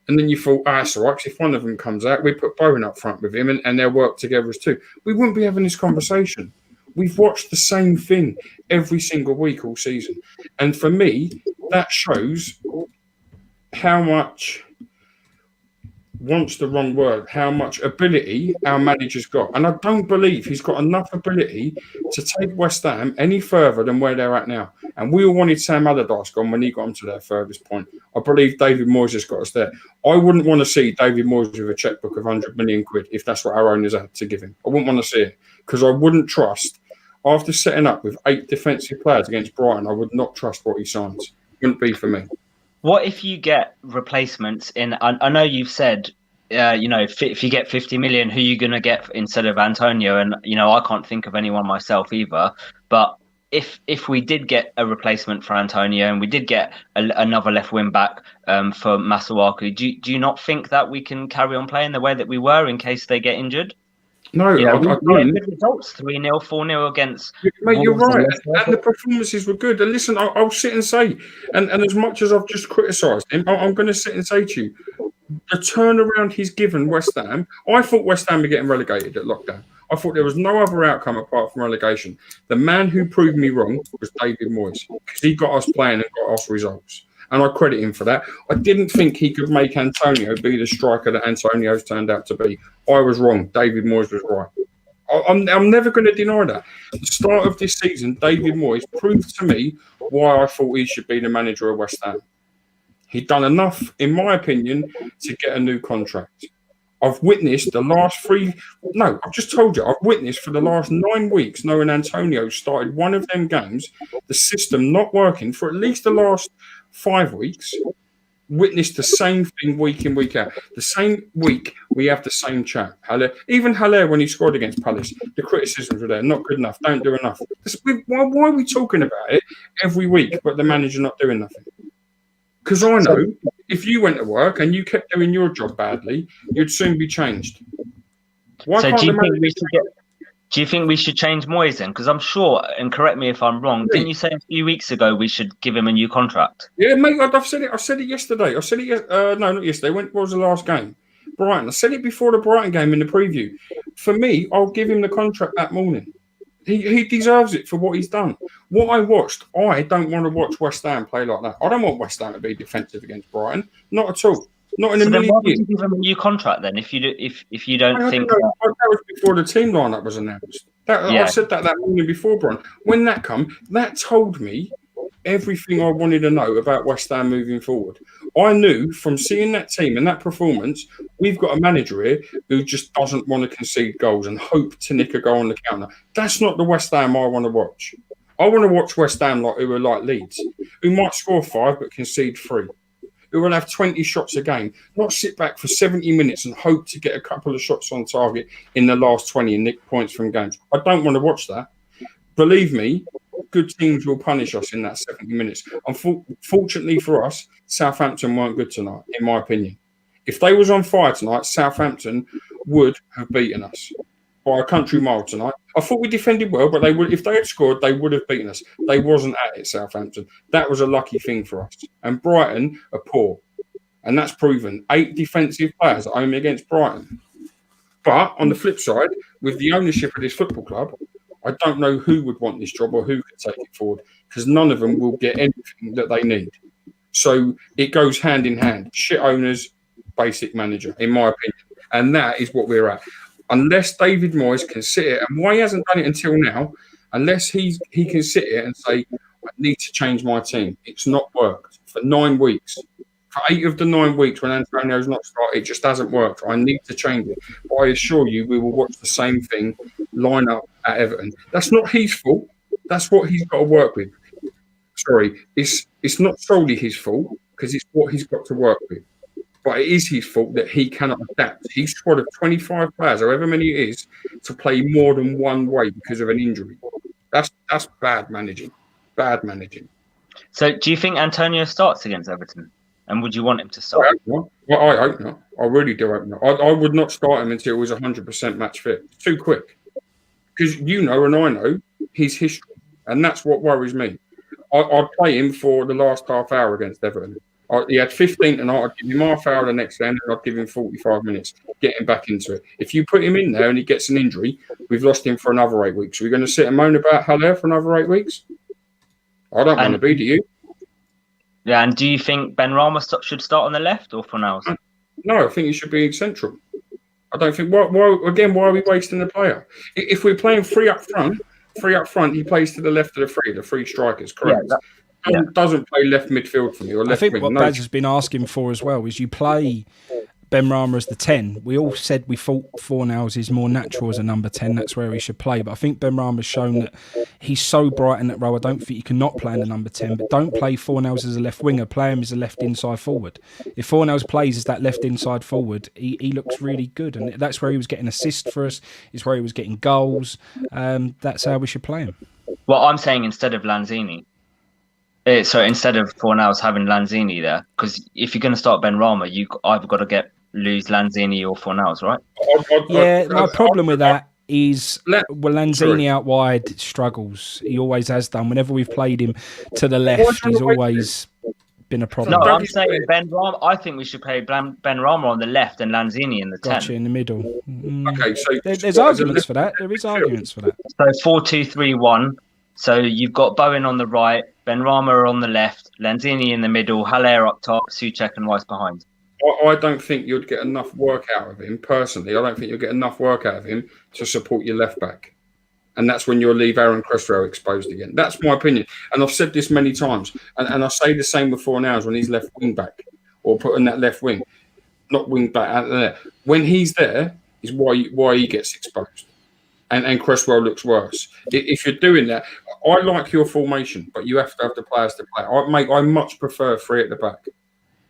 and then you thought, that's all right, if one of them comes out, we put Bowen up front with him, and they'll work together as two. We wouldn't be having this conversation. We've watched the same thing every single week all season. And for me, that shows how much, want's the wrong word, how much ability our manager's got. And I don't believe he's got enough ability to take West Ham any further than where they're at now. And we all wanted Sam Allardyce gone when he got them to their furthest point. I believe David Moyes has got us there. I wouldn't want to see David Moyes with a checkbook of 100 million quid if that's what our owners had to give him. I wouldn't want to see it, because I wouldn't trust, after setting up with 8 defensive players against Brighton, I would not trust what he signs. It wouldn't be for me. What if you get replacements in? I know you've said, if you get 50 million, who are you going to get instead of Antonio? And, I can't think of anyone myself either. But if we did get a replacement for Antonio and we did get another left wing back for Masuaku, do you not think that we can carry on playing the way that we were in case they get injured? No, I don't. Good results, 3-0, 4-0 against. Mate, you're right, and the performances were good. And listen, I'll sit and say, and as much as I've just criticised him, I'm going to sit and say to you, the turnaround he's given West Ham. I thought West Ham were getting relegated at lockdown. I thought there was no other outcome apart from relegation. The man who proved me wrong was David Moyes, because he got us playing and got us results. And I credit him for that. I didn't think he could make Antonio be the striker that Antonio's turned out to be. I was wrong. David Moyes was right. I'm never going to deny that. At the start of this season, David Moyes proved to me why I thought he should be the manager of West Ham. He'd done enough, in my opinion, to get a new contract. I've witnessed the last I've just told you, I've witnessed for the last 9 weeks, knowing Antonio started one of them games, the system not working for at least the last 5 weeks, witnessed the same thing week in, week out. The same week, we have the same chat. Even Haller, when he scored against Palace, the criticisms were there. Not good enough, don't do enough. Why are we talking about it every week, but the manager not doing nothing? Because I know if you went to work and you kept doing your job badly, you'd soon be changed. Do you think we should change Moyes then? Because I'm sure, and correct me if I'm wrong, didn't you say a few weeks ago we should give him a new contract? Yeah, mate, I've said it. I said it yesterday. I said it. No, not yesterday. What was the last game? Brighton. I said it before the Brighton game in the preview. For me, I'll give him the contract that morning. He deserves it for what he's done. What I watched, I don't want to watch West Ham play like that. I don't want West Ham to be defensive against Brighton. Not at all. Not in a million years. Why would you give him a new contract then? If you don't think that was before the team lineup was announced. I said that morning before, Brian. When that come, that told me everything I wanted to know about West Ham moving forward. I knew from seeing that team and that performance, we've got a manager here who just doesn't want to concede goals and hope to nick a goal on the counter. That's not the West Ham I want to watch. I want to watch West Ham who are like Leeds, who might score 5 but concede 3. Who will have 20 shots a game, not sit back for 70 minutes and hope to get a couple of shots on target in the last 20 and nick points from games. I don't want to watch that. Believe me, good teams will punish us in that 70 minutes. Unfortunately for us, Southampton weren't good tonight, in my opinion. If they was on fire tonight, Southampton would have beaten us by a country mile tonight. I thought we defended well, but if they had scored, they would have beaten us. They wasn't at it, Southampton. That was a lucky thing for us. And Brighton are poor. And that's proven. 8 defensive players at home against Brighton. But on the flip side, with the ownership of this football club, I don't know who would want this job or who could take it forward, because none of them will get anything that they need. So it goes hand in hand. Shit owners, basic manager, in my opinion. And that is what we're at. Unless David Moyes can sit here, and why he hasn't done it until now, unless he can sit here and say, I need to change my team. It's not worked for 9 weeks. For 8 of the 9 weeks when Antonio's not started, it just hasn't worked. I need to change it. But I assure you, we will watch the same thing line up at Everton. That's not his fault. That's what he's got to work with. Sorry, it's not solely his fault because it's what he's got to work with. But it is his fault that he cannot adapt. He's squad of 25 players, however many it is, to play more than one way because of an injury. That's bad managing. Bad managing. So, do you think Antonio starts against Everton? And would you want him to start? I hope not. I really do hope not. I would not start him until he was 100% match fit. It's too quick. Because you know and I know his history. And that's what worries me. I'd play him for the last half hour against Everton. He had 15 tonight. I'd give him half hour the next game, and I'd give him 45 minutes, get him back into it. If you put him in there and he gets an injury, we've lost him for another 8 weeks. Are we going to sit and moan about Haller for another 8 weeks? I don't want to be, do you? Yeah, and do you think Ben Rama should start on the left or Fornals? No, I think he should be central. I don't think. Why are we wasting the player? If we're playing three up front, he plays to the left of the three strikers, correct? Yeah, doesn't play left midfield for me or left wing. I think what Baz has been asking for as well is you play Ben Rama as the 10. We all said we thought Fornals is more natural as a number 10. That's where he should play. But I think Ben Rama's shown that he's so bright in that role. I don't think you cannot play in the number 10. But don't play Fornals as a left winger. Play him as a left inside forward. If Fornals plays as that left inside forward, he looks really good. And that's where he was getting assists for us. It's where he was getting goals. That's how we should play him. Well, I'm saying instead of Lanzini. So instead of Fornals having Lanzini there, because if you're going to start Ben Rama, you either got to lose Lanzini or Fornals, right? Yeah, my problem with that is Lanzini out wide struggles. He always has done. Whenever we've played him to the left, he's always been a problem. No, I'm saying Ben Rama. I think we should play Ben Rama on the left and Lanzini in the 10. Gotcha, in the middle. Okay, so there's arguments for that. There is arguments for that. So 4-2-3-1. So you've got Bowen on the right, Ben Rama on the left, Lanzini in the middle, Haller up top, Souček and Rice behind. I don't think you'd get enough work out of him, personally. I don't think you'll get enough work out of him to support your left back. And that's when you'll leave Aaron Cresswell exposed again. That's my opinion. And I've said this many times. And I say the same with Fornals when he's left wing back or put in that left wing. Not wing back out there. When he's there is why he gets exposed. And Cresswell looks worse. If you're doing that, I like your formation, but you have to have the players to play. I much prefer 3 at the back.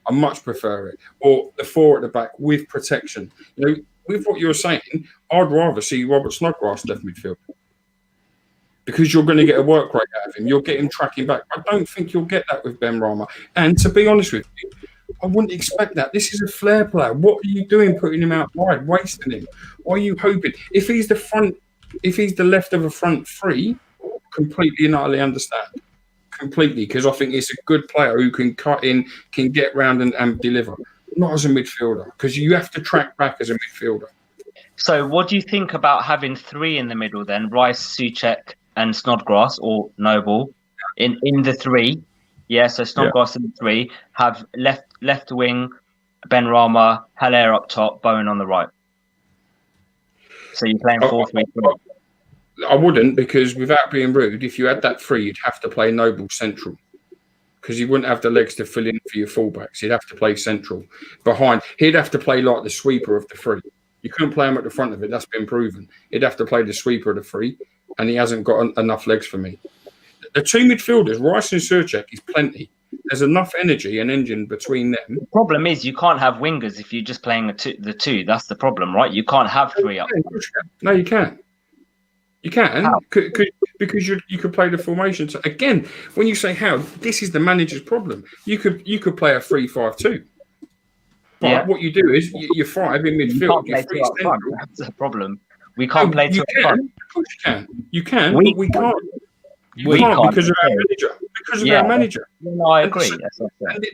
I much prefer it. Or the 4 at the back with protection. You know, with what you're saying, I'd rather see Robert Snodgrass left midfield. Because you're going to get a work rate out of him. You'll get him tracking back. I don't think you'll get that with Ben Rama. And to be honest with you, I wouldn't expect that. This is a flair player. What are you doing putting him out wide, wasting him? Or are you hoping? If he's the left of a front 3, completely and utterly understand. Completely, because I think it's a good player who can cut in, can get round and deliver. Not as a midfielder, because you have to track back as a midfielder. So what do you think about having 3 in the middle then? Rice, Souček and Snodgrass or Noble in the 3. Yeah, so Snodgrass in the 3. Have left wing, Ben Rama, Haller up top, Bowen on the right. So you're playing 4-3-3. I wouldn't, because without being rude, if you had that 3, you'd have to play Noble central. Because he wouldn't have the legs to fill in for your fullbacks. He'd have to play central. Behind, he'd have to play like the sweeper of the 3. You couldn't play him at the front of it. That's been proven. He'd have to play the sweeper of the 3, and he hasn't got enough legs for me. The 2 midfielders, Rice and Souček, is plenty. There's enough energy and engine between them. The problem is you can't have wingers if you're just playing the 2. That's the problem, right? You can't have 3 up. No, you can't. You can, because you could play the formation. So again, when you say how, this is the manager's problem. You could play a 3-5-2. But what you do is you 5 in midfield. You can't play 2 up front. That's the problem. We can't play 2 up front. Of course you can. You can, but we can't. We can't because of our manager. Because of our manager. No, I agree. And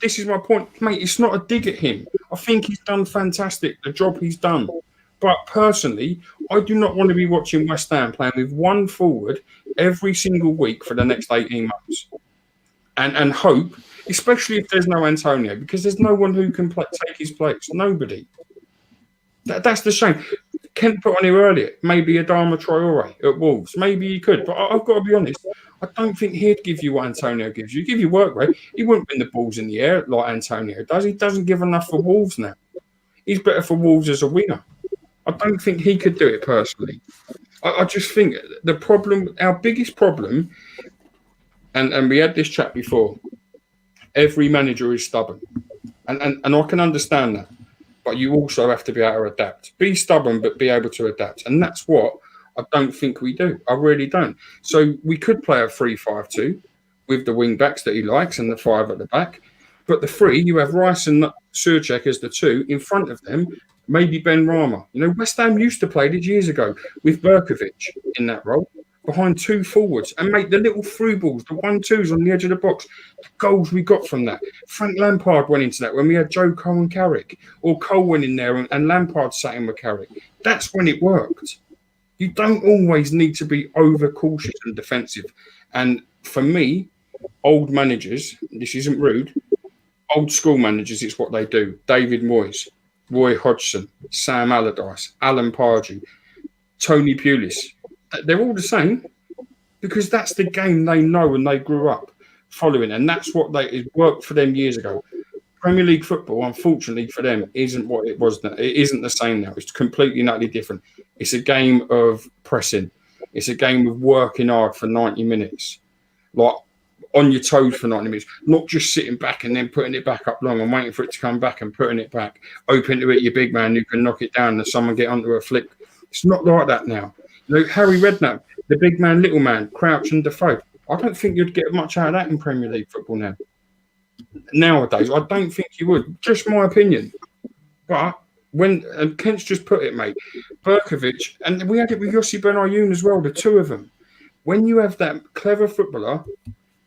this is my point, mate. It's not a dig at him. I think he's done fantastic. The job he's done. But personally, I do not want to be watching West Ham playing with 1 forward every single week for the next 18 months. And hope, especially if there's no Antonio, because there's no one who can take his place. Nobody. That's the shame. Kent put on here earlier, maybe Adama Traore at Wolves. Maybe he could. But I've got to be honest, I don't think he'd give you what Antonio gives you. He'd give you work rate. He wouldn't win the balls in the air like Antonio does. He doesn't give enough for Wolves now. He's better for Wolves as a winger. I don't think he could do it personally. I just think the problem, our biggest problem, and we had this chat before, every manager is stubborn. And I can understand that. But you also have to be able to adapt. Be stubborn, but be able to adapt. And that's what I don't think we do. I really don't. So we could play a 3-5-2 with the wing backs that he likes and the 5 at the back. But the 3, you have Rice and Souček as the 2. In front of them, maybe Ben Rama. West Ham used to play this years ago with Berkovic in that role, behind 2 forwards, and make the little through balls, the 1-2s on the edge of the box. The goals we got from that. Frank Lampard went into that when we had Joe Cole and Carrick, or Cole went in there and Lampard sat in with Carrick. That's when it worked. You don't always need to be overcautious and defensive. And for me, old managers, this isn't rude, old school managers, it's what they do. David Moyes, Roy Hodgson, Sam Allardyce, Alan Pardew, Tony Pulis. They're all the same because that's the game they know and they grew up following. And that's what it worked for them years ago. Premier League football, unfortunately for them, isn't what it was. It isn't the same now. It's completely and utterly different. It's a game of pressing. It's a game of working hard for 90 minutes. Like on your toes for 90 minutes, not just sitting back and then putting it back up long and waiting for it to come back and putting it back. Open to it, your big man who can knock it down and someone get onto a flick. It's not like that now. Harry Redknapp, the big man, little man, Crouch and Defoe. I don't think you'd get much out of that in Premier League football now. Nowadays, I don't think you would. Just my opinion. But when Kent's just put it, mate, Berkovic, and we had it with Yossi Benayoun as well, the 2 of them. When you have that clever footballer,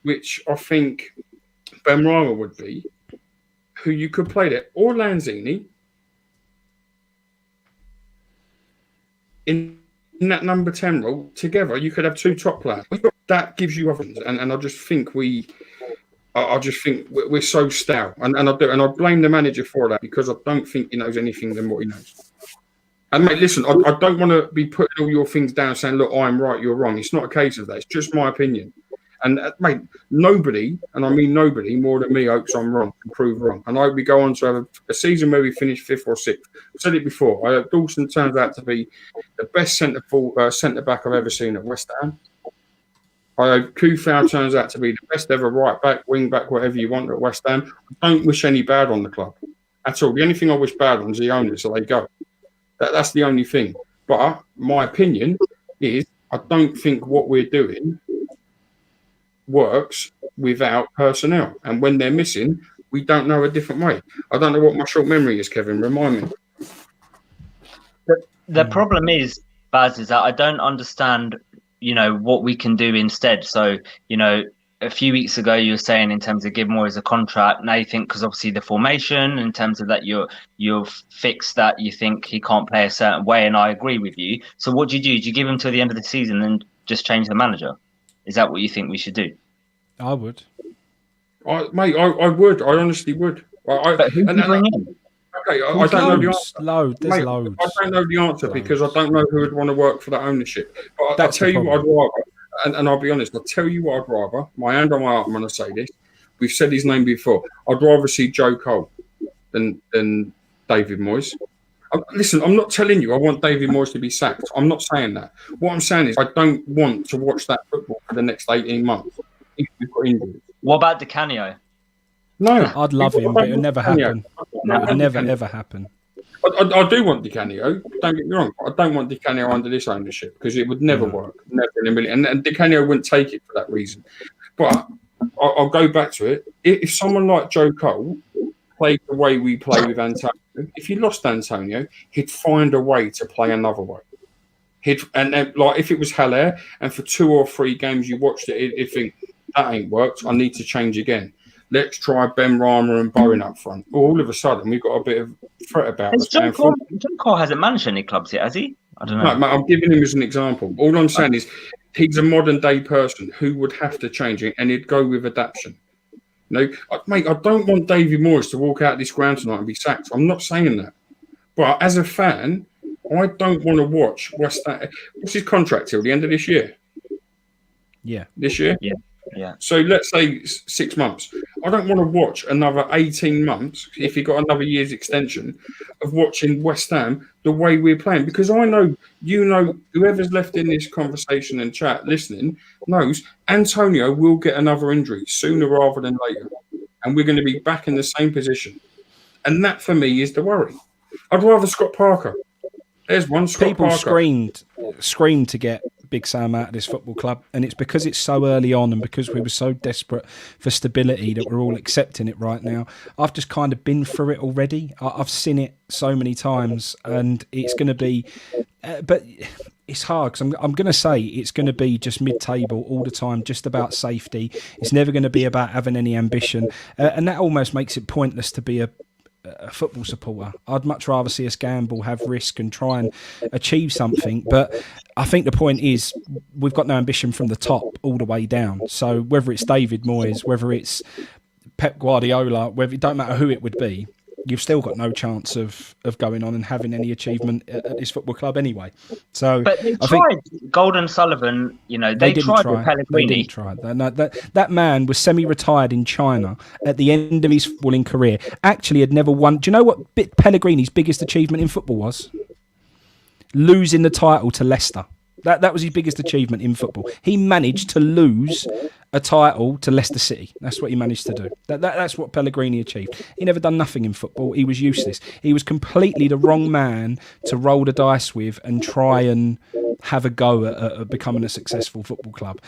which I think Ben Rama would be, who you could play there, or Lanzini, in that number 10 role, together, you could have 2 top players. That gives you options. And I just think we're so stout. And I blame the manager for that because I don't think he knows anything than what he knows. And mate, listen, I don't want to be putting all your things down saying, look, I'm right, you're wrong. It's not a case of that. It's just my opinion. And mate, nobody, and I mean nobody more than me, hopes I'm wrong and prove wrong. And I hope we go on to have a season where we finish 5th or 6th. I've said it before. I hope Dawson turns out to be the best centre back I've ever seen at West Ham. I hope Kufau turns out to be the best ever right back, wing back, whatever you want at West Ham. I don't wish any bad on the club at all. The only thing I wish bad on is the owners, so they go. That's the only thing. But my opinion is I don't think what we're doing works without personnel. And when they're missing, we don't know a different way. I don't know what my short memory is, Kevin. Remind me. The problem is, Baz, is that I don't understand, what we can do instead. So, a few weeks ago, you were saying in terms of give Moyes a contract. Now you think, because obviously the formation, in terms of that, you've fixed that. You think he can't play a certain way, and I agree with you. So what do you do? Do you give him till the end of the season and just change the manager? Is that what you think we should do? I would. I would. I honestly would. But who do you bring in? Okay, I don't know the answer. There's loads. I don't know the answer because I don't know who would want to work for that ownership. But I'll tell you what I'd rather, and I'll be honest, I'll tell you what I'd rather. My hand on my heart, I'm going to say this. We've said his name before. I'd rather see Joe Cole than David Moyes. Listen, I'm not telling you I want David Moyes to be sacked. I'm not saying that. What I'm saying is I don't want to watch that football for the next 18 months if we've got injuries. What about Di Canio? No, I'd love him, but it'll never happen. It'll never, ever happen. I do want Di Canio. Don't get me wrong. I don't want Di Canio under this ownership because it would never work. Never in a million. And Di Canio wouldn't take it for that reason. But I'll go back to it. If someone like Joe Cole played the way we play with Antonio, if you lost Antonio, he'd find a way to play another way. Like if it was Haller, and for 2 or 3 games you watched it, he'd think, that ain't worked. I need to change again. Let's try Ben Rama and Bowen up front. All of a sudden, we've got a bit of threat about us. John Cole hasn't managed any clubs yet, has he? I don't know. No, mate, I'm giving him as an example. All I'm saying is he's a modern-day person who would have to change it, and he'd go with adaptation. Mate, I don't want David Moyes to walk out this ground tonight and be sacked. I'm not saying that. But as a fan, I don't want to watch West Ham. What's his contract till the end of this year? Yeah. This year? Yeah. So let's say 6 months. I don't want to watch another 18 months, if he got another year's extension, of watching West Ham the way we're playing. Because I know, whoever's left in this conversation and chat listening knows Antonio will get another injury sooner rather than later. And we're going to be back in the same position. And that, for me, is the worry. I'd rather Scott Parker. There's one Scott People Parker. screamed to get Big Sam out of this football club, and it's because it's so early on and because we were so desperate for stability that we're all accepting it right now. I've just kind of been through it already. I've seen it so many times, and it's going to be... but it's hard because I'm going to say it's going to be just mid-table all the time, just about safety. It's never going to be about having any ambition, and that almost makes it pointless to be a football supporter. I'd much rather see us gamble, have risk and try and achieve something. But I think the point is we've got no ambition from the top all the way down. So whether it's David Moyes, whether it's Pep Guardiola, whether it don't matter who it would be, you've still got no chance of going on and having any achievement at this football club anyway. So, but they tried. Golden Sullivan, they tried with Pellegrini. They didn't try. That man was semi-retired in China at the end of his footballing career. Actually, had never won. Do you know what Pellegrini's biggest achievement in football was? Losing the title to Leicester. That was his biggest achievement in football. He managed to lose a title to Leicester City. That's what he managed to do. That's what Pellegrini achieved. He never done nothing in football. He was useless. He was completely the wrong man to roll the dice with and try and have a go at becoming a successful football club.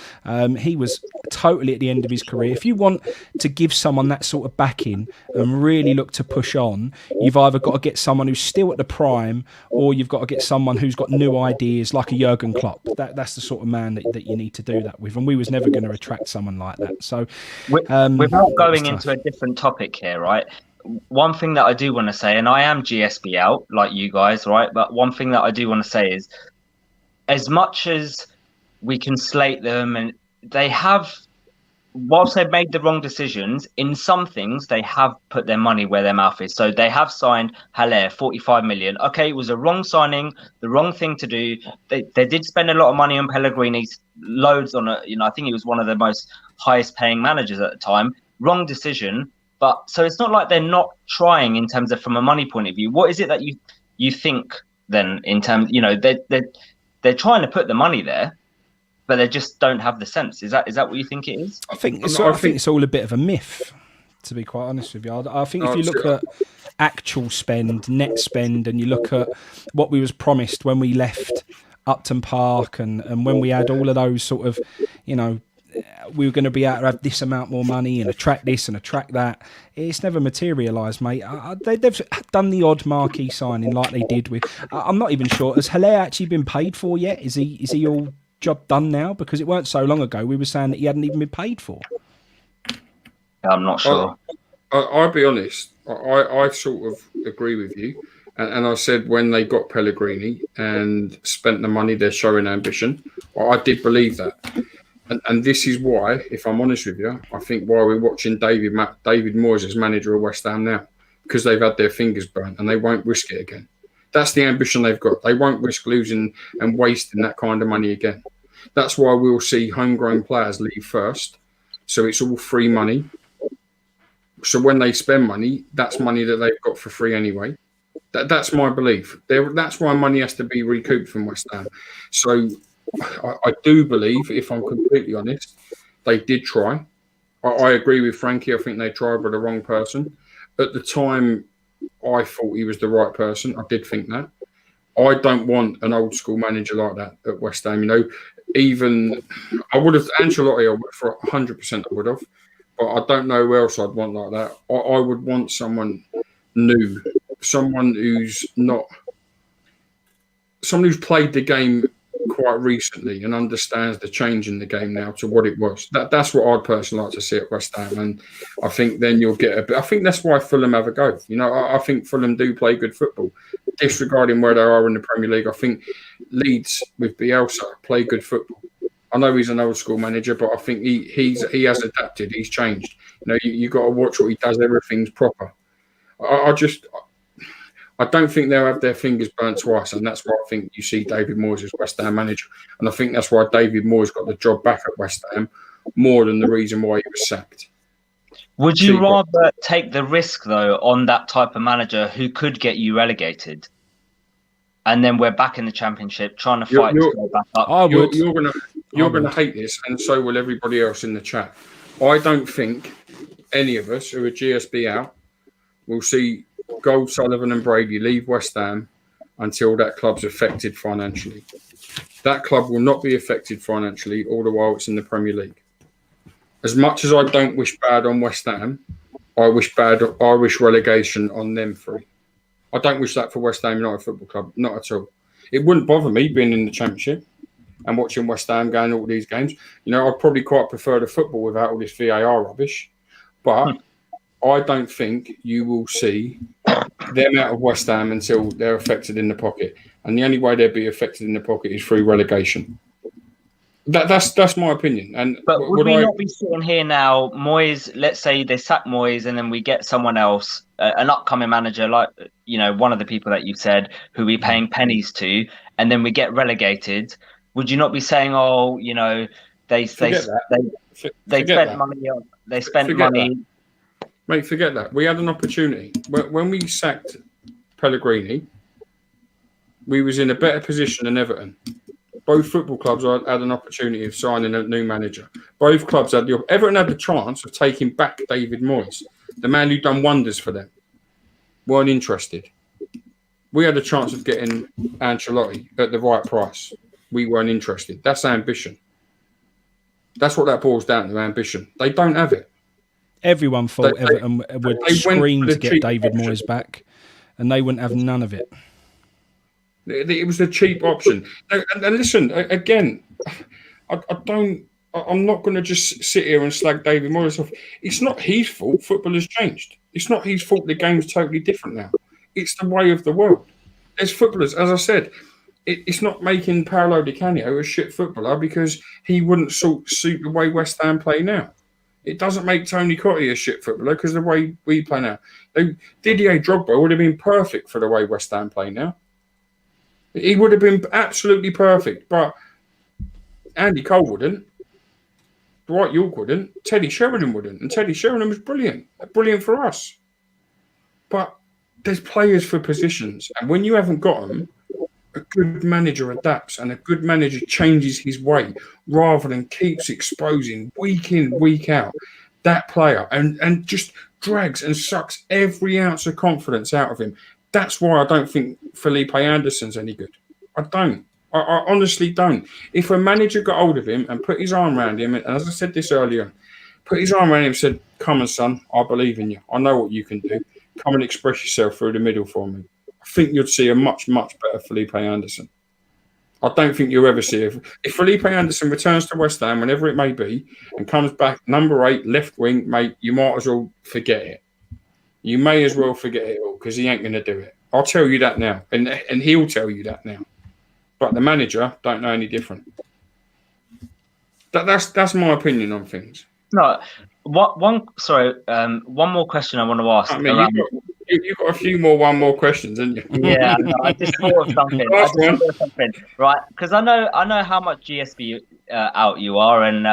He was totally at the end of his career. If you want to give someone that sort of backing and really look to push on, you've either got to get someone who's still at the prime, or you've got to get someone who's got new ideas, like a Jurgen Klopp. That's the sort of man that you need to do that with. And we was never going to attract someone like that. So, without going into a different topic here, right? One thing that I do want to say, and I am GSB out like you guys, right? But one thing that I do want to say is, as much as we can slate them, and they have, whilst they've made the wrong decisions, in some things they have put their money where their mouth is. So they have signed Haller, 45 million. Okay, it was a wrong signing, the wrong thing to do. They did spend a lot of money on Pellegrini, loads on it. I think he was one of the most highest paying managers at the time. Wrong decision. But so it's not like they're not trying in terms of from a money point of view. What is it that you think then in terms, they're trying to put the money there, but they just don't have the sense. Is that what you think it is? I think it's all a bit of a myth, to be quite honest with you. I think if you look at actual spend, net spend, and you look at what we was promised when we left Upton Park and when we had all of those sort of, we were going to be able to have this amount more money and attract this and attract that. It's never materialised, mate. They've done the odd marquee signing like they did with... I'm not even sure. Has Haller actually been paid for yet? Is he all job done now? Because it weren't so long ago we were saying that he hadn't even been paid for. I'm not sure. I'll be honest. I sort of agree with you. And I said when they got Pellegrini and spent the money, they're showing ambition. I did believe that. And this is why, if I'm honest with you, I think why we're watching David Moyes as manager of West Ham now, because they've had their fingers burnt and they won't risk it again. That's the ambition they've got. They won't risk losing and wasting that kind of money again. That's why we'll see homegrown players leave first. So it's all free money. So when they spend money, that's money that they've got for free anyway. That's my belief. That's why money has to be recouped from West Ham. So I do believe, if I'm completely honest, they did try. I agree with Frankie. I think they tried with the wrong person. At the time, I thought he was the right person. I did think that. I don't want an old school manager like that at West Ham. Even I would have Ancelotti. I would for 100%. I would have, but I don't know who else I'd want like that. I would want someone new, someone who's played the game quite recently and understands the change in the game now to what it was. That's what I'd personally like to see at West Ham, and I think then you'll get a bit. I think that's why Fulham have a go. I think Fulham do play good football, disregarding where they are in the Premier League. I think Leeds with Bielsa play good football. I know he's an old school manager, but I think he has adapted. He's changed. You got to watch what he does. Everything's proper. I don't think they'll have their fingers burnt twice, and that's why I think you see David Moyes as West Ham manager. And I think that's why David Moyes got the job back at West Ham more than the reason why he was sacked. Would you cheaper. rather take the risk, though, on that type of manager who could get you relegated? And then we're back in the Championship trying to fight to go back up. I would. You're gonna hate this, and so will everybody else in the chat. I don't think any of us who are GSB out will see Gold, Sullivan, and Brady leave West Ham until that club's affected financially. That club will not be affected financially all the while it's in the Premier League. As much as I don't wish bad on West Ham, I wish relegation on them three. I don't wish that for West Ham United Football Club, not at all. It wouldn't bother me being in the Championship and watching West Ham going all these games. You know, I'd probably quite prefer the football without all this VAR rubbish. But I don't think you will see them out of West Ham until they're affected in the pocket. And the only way they'll be affected in the pocket is through relegation. That's my opinion. But would we not be sitting here now, Moyes, let's say they sack Moyes and then we get someone else, an upcoming manager like, you know, one of the people that you said who we're paying pennies to, and then we get relegated. Would you not be saying, oh, you know, they spent money. Mate, forget that. We had an opportunity. When we sacked Pellegrini, we was in a better position than Everton. Both football clubs had an opportunity of signing a new manager. Both clubs had Everton had the chance of taking back David Moyes, the man who done wonders for them. Weren't interested. We had a chance of getting Ancelotti at the right price. We weren't interested. That's ambition. That's what that boils down to, ambition. They don't have it. Everyone thought Everton would scream to get David Moyes back, and they wouldn't have none of it. It was a cheap option. And listen, again, I'm not going to just sit here and slag David Moyes off. It's not his fault football has changed. It's not his fault the game's totally different now. It's the way of the world. As footballers, as I said, it's not making Paolo Di Canio a shit footballer because he wouldn't suit the way West Ham play now. It doesn't make Tony Cottee a shit footballer because the way we play now. Didier Drogba would have been perfect for the way West Ham play now. He would have been absolutely perfect, but Andy Cole wouldn't. Dwight York wouldn't. Teddy Sheringham wouldn't. And Teddy Sheringham was brilliant. Brilliant for us. But there's players for positions. And when you haven't got them, a good manager adapts and a good manager changes his way rather than keeps exposing week in, week out that player and just drags and sucks every ounce of confidence out of him. That's why I don't think Felipe Anderson's any good. I don't. I honestly don't. If a manager got hold of him and put his arm around him, and as I said this earlier, put his arm around him and said, come on, son, I believe in you. I know what you can do. Come and express yourself through the middle for me. I think you'd see a much, much better Felipe Anderson. I don't think you'll ever see it. If Felipe Anderson returns to West Ham, whenever it may be, and comes back number 8, left wing, mate, you might as well forget it. You may as well forget it all because he ain't going to do it. I'll tell you that now, and he'll tell you that now. But the manager don't know any different. That's my opinion on things. No, one more question I want to ask. I mean, you've got a few more one more questions, haven't you? Yeah, I just thought of something. Right? Because I know how much GSB out you are, and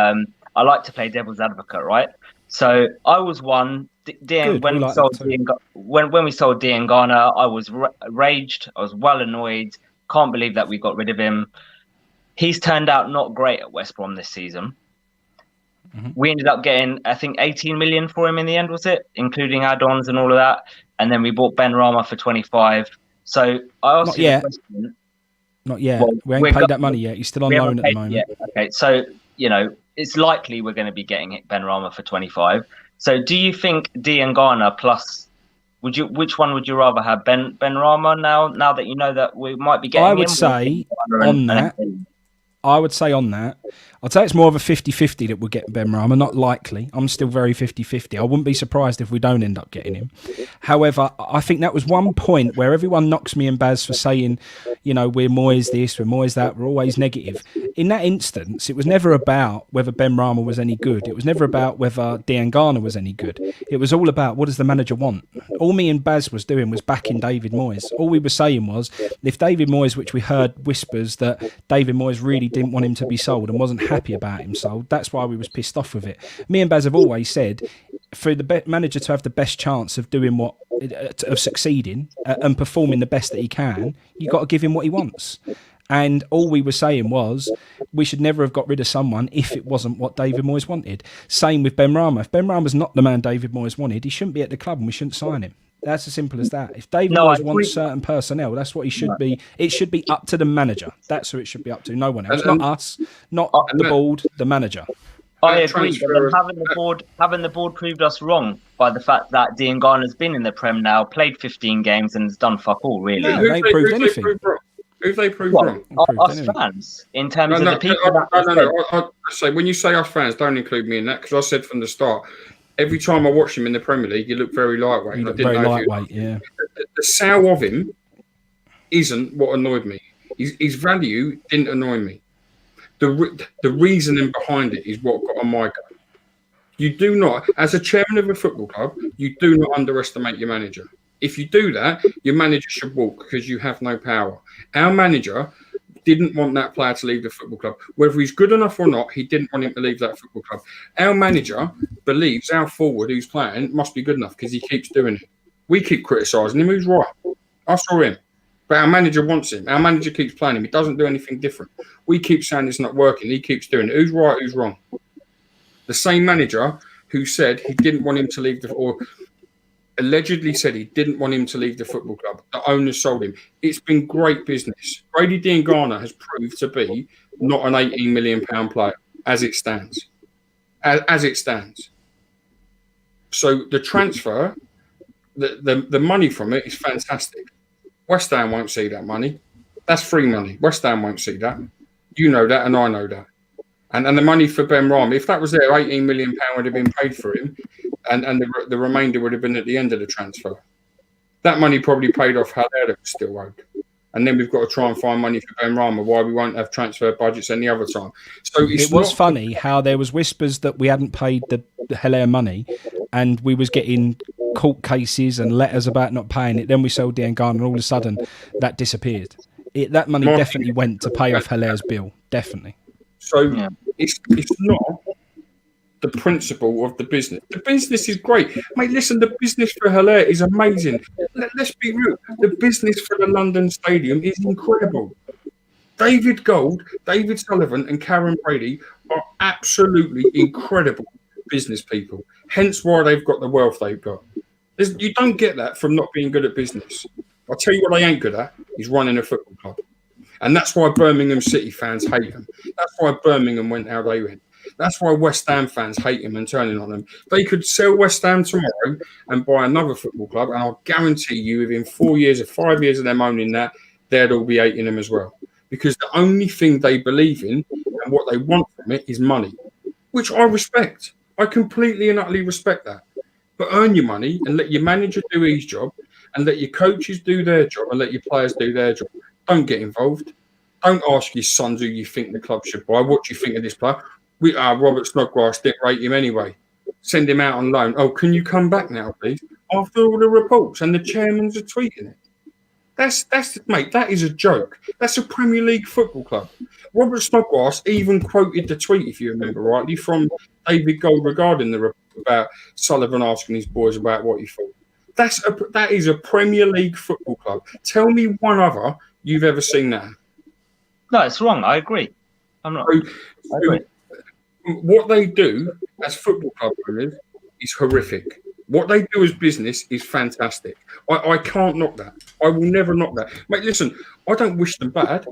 I like to play devil's advocate, right? So I was one. When we sold Diangana, I was raged. I was well annoyed. Can't believe that we got rid of him. He's turned out not great at West Brom this season. Mm-hmm. We ended up getting, I think, 18 million for him in the end, was it? Including add-ons and all of that. And then we bought Ben Rama for 25. So I asked you the question. Not yet. Well, we ain't paid that money yet. He's still on loan at the moment. Okay, so, you know, it's likely we're going to be getting Ben Rama for 25. So do you think Diangana plus... Which one would you rather have? Ben Rama now that you know that we might be getting him? I would say on that, I'd say it's more of a 50-50 that we'll get Ben Rama, not likely. I'm still very 50-50. I wouldn't be surprised if we don't end up getting him. However, I think that was one point where everyone knocks me and Baz for saying, you know, we're Moyes this, we're Moyes that, we're always negative. In that instance, it was never about whether Ben Rama was any good. It was never about whether Diangana was any good. It was all about what does the manager want. All me and Baz was doing was backing David Moyes. All we were saying was, if David Moyes, which we heard whispers that David Moyes really didn't want him to be sold and wasn't happy about him sold, that's why we was pissed off with it. Me and Baz have always said, for the manager to have the best chance of doing of succeeding and performing the best that he can, you got to give him what he wants. And all we were saying was we should never have got rid of someone if it wasn't what David Moyes wanted. Same with Ben Rama. If Ben Rama's not the man David Moyes wanted, he shouldn't be at the club and we shouldn't sign him. That's as simple as that. If David Moyes wants certain personnel, that's what he should be. It should be up to the manager. That's who it should be up to. No one else. Not us, not the board, the manager. I agree, but then having the board proved us wrong by the fact that Dean Garner's been in the Prem now, played 15 games and has done fuck all, really. No, they ain't proved anything. Who've they proved wrong? Us fans, in terms of the people. I say, when you say us fans, don't include me in that, because I said from the start, every time I watch him in the Premier League, he looked very lightweight. Yeah. The sow of him isn't what annoyed me. His value didn't annoy me. The reasoning behind it is what got on my goat. You do not, as a chairman of a football club, you do not underestimate your manager. If you do that, your manager should walk because you have no power. Our manager didn't want that player to leave the football club. Whether he's good enough or not, he didn't want him to leave that football club. Our manager believes our forward who's playing must be good enough because he keeps doing it. We keep criticising him. Who's right? I saw him. But our manager wants him. Our manager keeps playing him. He doesn't do anything different. We keep saying it's not working. He keeps doing it. Who's right? Who's wrong? The same manager who said he didn't want him to leave or allegedly said he didn't want him to leave the football club. The owners sold him. It's been great business. Brady Dean Garner has proved to be not an £18 million player as it stands. As it stands. So the transfer, the money from it is fantastic. West Ham won't see that money. That's free money. West Ham won't see that. You know that, and I know that. And the money for Ben Rama, if that was there, £18 million would have been paid for him, and the remainder would have been at the end of the transfer. That money probably paid off Haller that was still owed. And then we've got to try and find money for Ben Rama, why we won't have transfer budgets any other time. So it was funny how there was whispers that we hadn't paid the Haller money, and we was getting court cases and letters about not paying it. Then we sold Dean Garner, and all of a sudden that disappeared. That money definitely went to pay off Haller's bill. Definitely. So it's not the principle of the business. The business is great. Mate, listen, the business for Haller is amazing. Let's be real. The business for the London Stadium is incredible. David Gold, David Sullivan and Karen Brady are absolutely incredible business people. Hence why they've got the wealth they've got. You don't get that from not being good at business. I'll tell you what they ain't good at is running a football club. And that's why Birmingham City fans hate them. That's why Birmingham went how they went. That's why West Ham fans hate him and turning on them. They could sell West Ham tomorrow and buy another football club, and I'll guarantee you within 4 years or 5 years of them owning that, they'd all be hating him as well. Because the only thing they believe in and what they want from it is money, which I respect. I completely and utterly respect that. But earn your money and let your manager do his job and let your coaches do their job and let your players do their job. Don't get involved. Don't ask your sons who you think the club should buy. What do you think of this player? Robert Snodgrass didn't rate him anyway. Send him out on loan. Oh, can you come back now, please? After all the reports and the chairmans are tweeting it. Mate, that is a joke. That's a Premier League football club. Robert Snodgrass even quoted the tweet, if you remember rightly, from David Gold regarding the report about Sullivan asking his boys about what he thought. That is a Premier League football club. Tell me one other you've ever seen that. No, it's wrong. I agree. I'm not. I agree. What they do as football club owners is horrific. What they do as business is fantastic. I can't knock that. I will never knock that. Mate, listen, I don't wish them bad.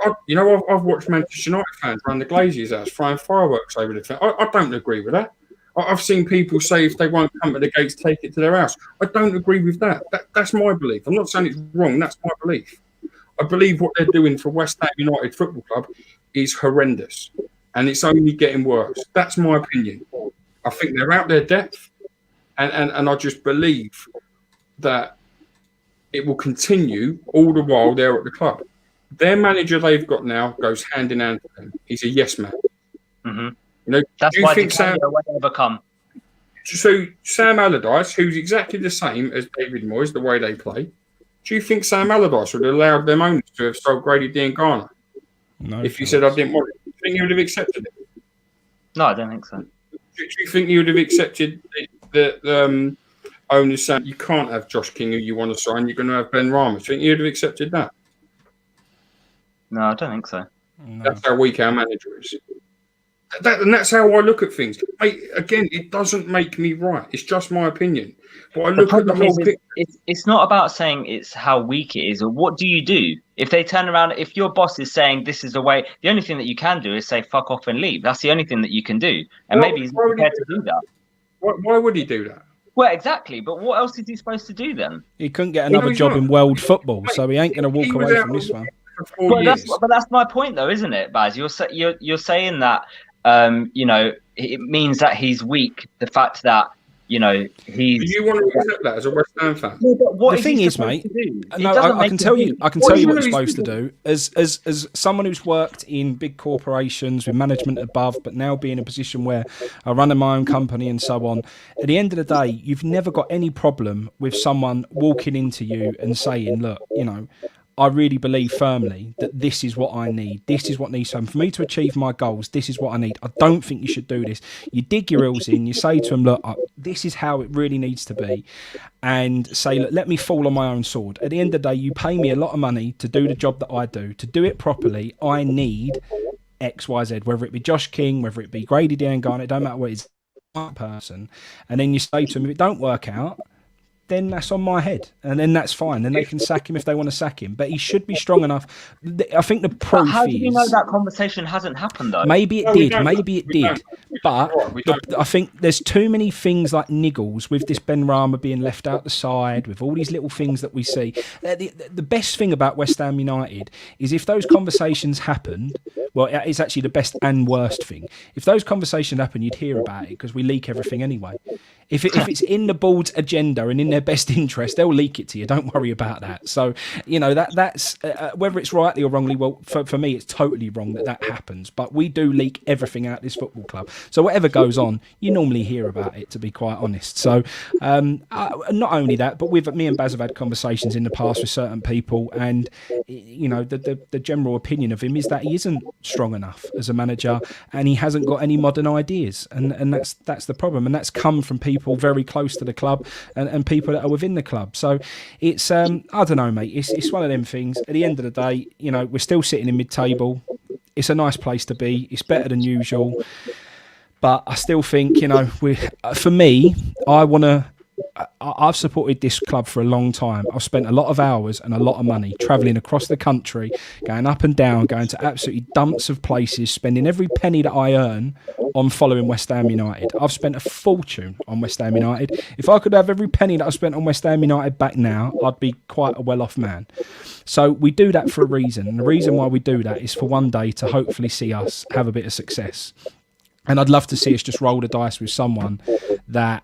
I've watched Manchester United fans around the Glazers' house throwing fireworks over the thing. I don't agree with that. I've seen people say if they won't come to the gates, take it to their house. I don't agree with that. That's my belief. I'm not saying it's wrong. That's my belief. I believe what they're doing for West Ham United Football Club is horrendous. And it's only getting worse. That's my opinion. I think they're out their depth. And I just believe that it will continue all the while they're at the club. Their manager they've got now goes hand in hand with them. He's a yes man. Mm-hmm. That's why they won't ever come. So Sam Allardyce, who's exactly the same as David Moyes, the way they play, do you think Sam Allardyce would have allowed them owners to have sold Grady Dean Garner? No. If you said I didn't want it, do you think he would have accepted it? No, I don't think so. Do you think he would have accepted the owners saying you can't have Josh King who you want to sign, you're going to have Ben Rama. Do you think you'd have accepted that? No, I don't think so. No. That's how weak our manager is. And that's how I look at things. Again, it doesn't make me right. It's just my opinion. But I look at the whole picture. It's not about saying it's how weak it is, or what do you do if they turn around. If your boss is saying this is the way, the only thing that you can do is say fuck off and leave. That's the only thing that you can do. And maybe he's not prepared to do that. Why would he do that? Well, exactly. But what else is he supposed to do then? He couldn't get another job in world football, so he ain't going to walk away from this one. But that's my point, though, isn't it, Baz? You're saying that it means that he's weak. The fact that he's. Do you want to accept that as a West Ham fan? Yeah, the thing is, mate. No, I can tell you. I can tell you what you're supposed to do. As someone who's worked in big corporations with management above, but now be in a position where I run my own company and so on. At the end of the day, you've never got any problem with someone walking into you and saying, "Look, I really believe firmly that this is what I need. This is what needs to happen. For me to achieve my goals, this is what I need. I don't think you should do this." You dig your heels in. You say to them, "Look, this is how it really needs to be." And say, "Look, let me fall on my own sword." At the end of the day, you pay me a lot of money to do the job that I do. To do it properly, I need X, Y, Z. Whether it be Josh King, whether it be Grady Diangana, it don't matter what it is, one person. And then you say to them, if it don't work out, then that's on my head, and then that's fine. Then they can sack him if they want to sack him. But he should be strong enough. I think the proof is... How do you know that conversation hasn't happened, though? Maybe it did. Maybe it did. But I think there's too many things like niggles with this Ben Rama being left out the side, with all these little things that we see. The best thing about West Ham United is if those conversations happened, well, it's actually the best and worst thing. If those conversations happen, you'd hear about it because we leak everything anyway. If it's in the board's agenda and in their best interest, they'll leak it to you. Don't worry about that. So, that's whether it's rightly or wrongly. Well, for me, it's totally wrong that happens. But we do leak everything out of this football club. So whatever goes on, you normally hear about it, to be quite honest. So not only that, but me and Baz have had conversations in the past with certain people, and the general opinion of him is that he isn't strong enough as a manager, and he hasn't got any modern ideas, and that's the problem, and that's come from people very close to the club and people that are within the club. So it's I don't know, mate. It's one of them things. At the end of the day, we're still sitting in mid-table. It's a nice place to be. It's better than usual, but I still think for me, I've supported this club for a long time. I've spent a lot of hours and a lot of money travelling across the country, going up and down, going to absolutely dumps of places, spending every penny that I earn on following West Ham United. I've spent a fortune on West Ham United. If I could have every penny that I've spent on West Ham United back now, I'd be quite a well-off man. So we do that for a reason. And the reason why we do that is for one day to hopefully see us have a bit of success. And I'd love to see us just roll the dice with someone that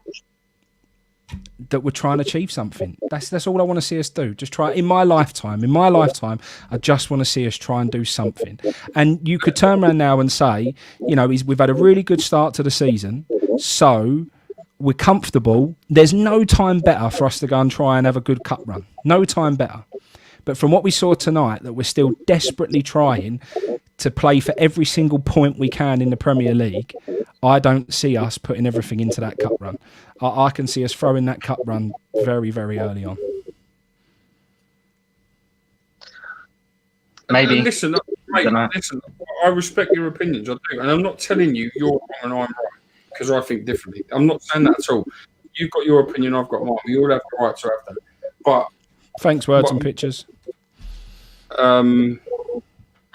we're trying to achieve something. That's all I want to see us do. Just try in my lifetime. I just want to see us try and do something. And you could turn around now and say, we've had a really good start to the season, so we're comfortable. There's no time better for us to go and try and have a good cup run. No time better. But from what we saw tonight, that we're still desperately trying to play for every single point we can in the Premier League, I don't see us putting everything into that cup run. I can see us throwing that cup run very, very early on. Maybe. Listen, I respect your opinions, I do. And I'm not telling you you're wrong and I'm right, because I think differently. I'm not saying that at all. You've got your opinion, I've got mine. We all have the right to have that. But thanks, words and pictures.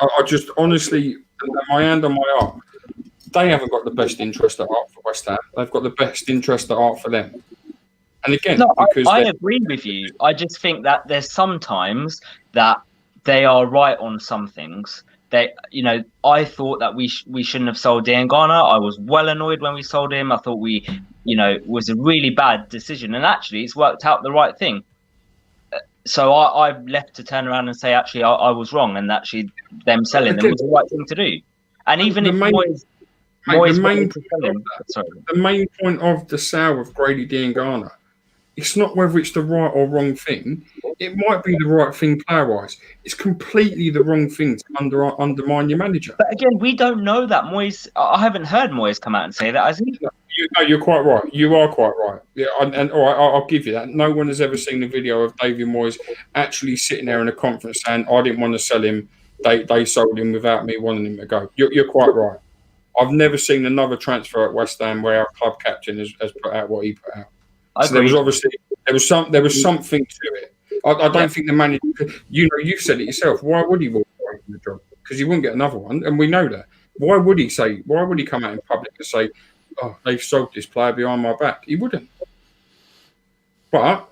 I just honestly, my hand on my heart, they haven't got the best interest at heart for West Ham. They've got the best interest at heart for them. And again, I agree with you. I just think that there's sometimes that they are right on some things. I thought that we shouldn't have sold Diangana. I was well annoyed when we sold him. I thought was a really bad decision, and actually, it's worked out the right thing. So I've left to turn around and say, actually, I was wrong, and actually, them selling them was the right thing to do. And even if the main point of the sale of Grady Diangana, it's not whether it's the right or wrong thing. It might be the right thing player-wise. It's completely the wrong thing to undermine your manager. But again, we don't know that Moyes. I haven't heard Moyes come out and say that, has he? You're quite right. You are quite right. Yeah, and all right, I'll give you that. No one has ever seen a video of David Moyes actually sitting there in a conference saying, "I didn't want to sell him. They sold him without me wanting him to go." You're quite right. I've never seen another transfer at West Ham where our club captain has put out what he put out. So there was obviously there was something to it. I don't think the manager. You've said it yourself. Why would he walk away from the job? Because he wouldn't get another one, and we know that. Why would he come out in public and say, "Oh, they've sold this player behind my back"? He wouldn't. But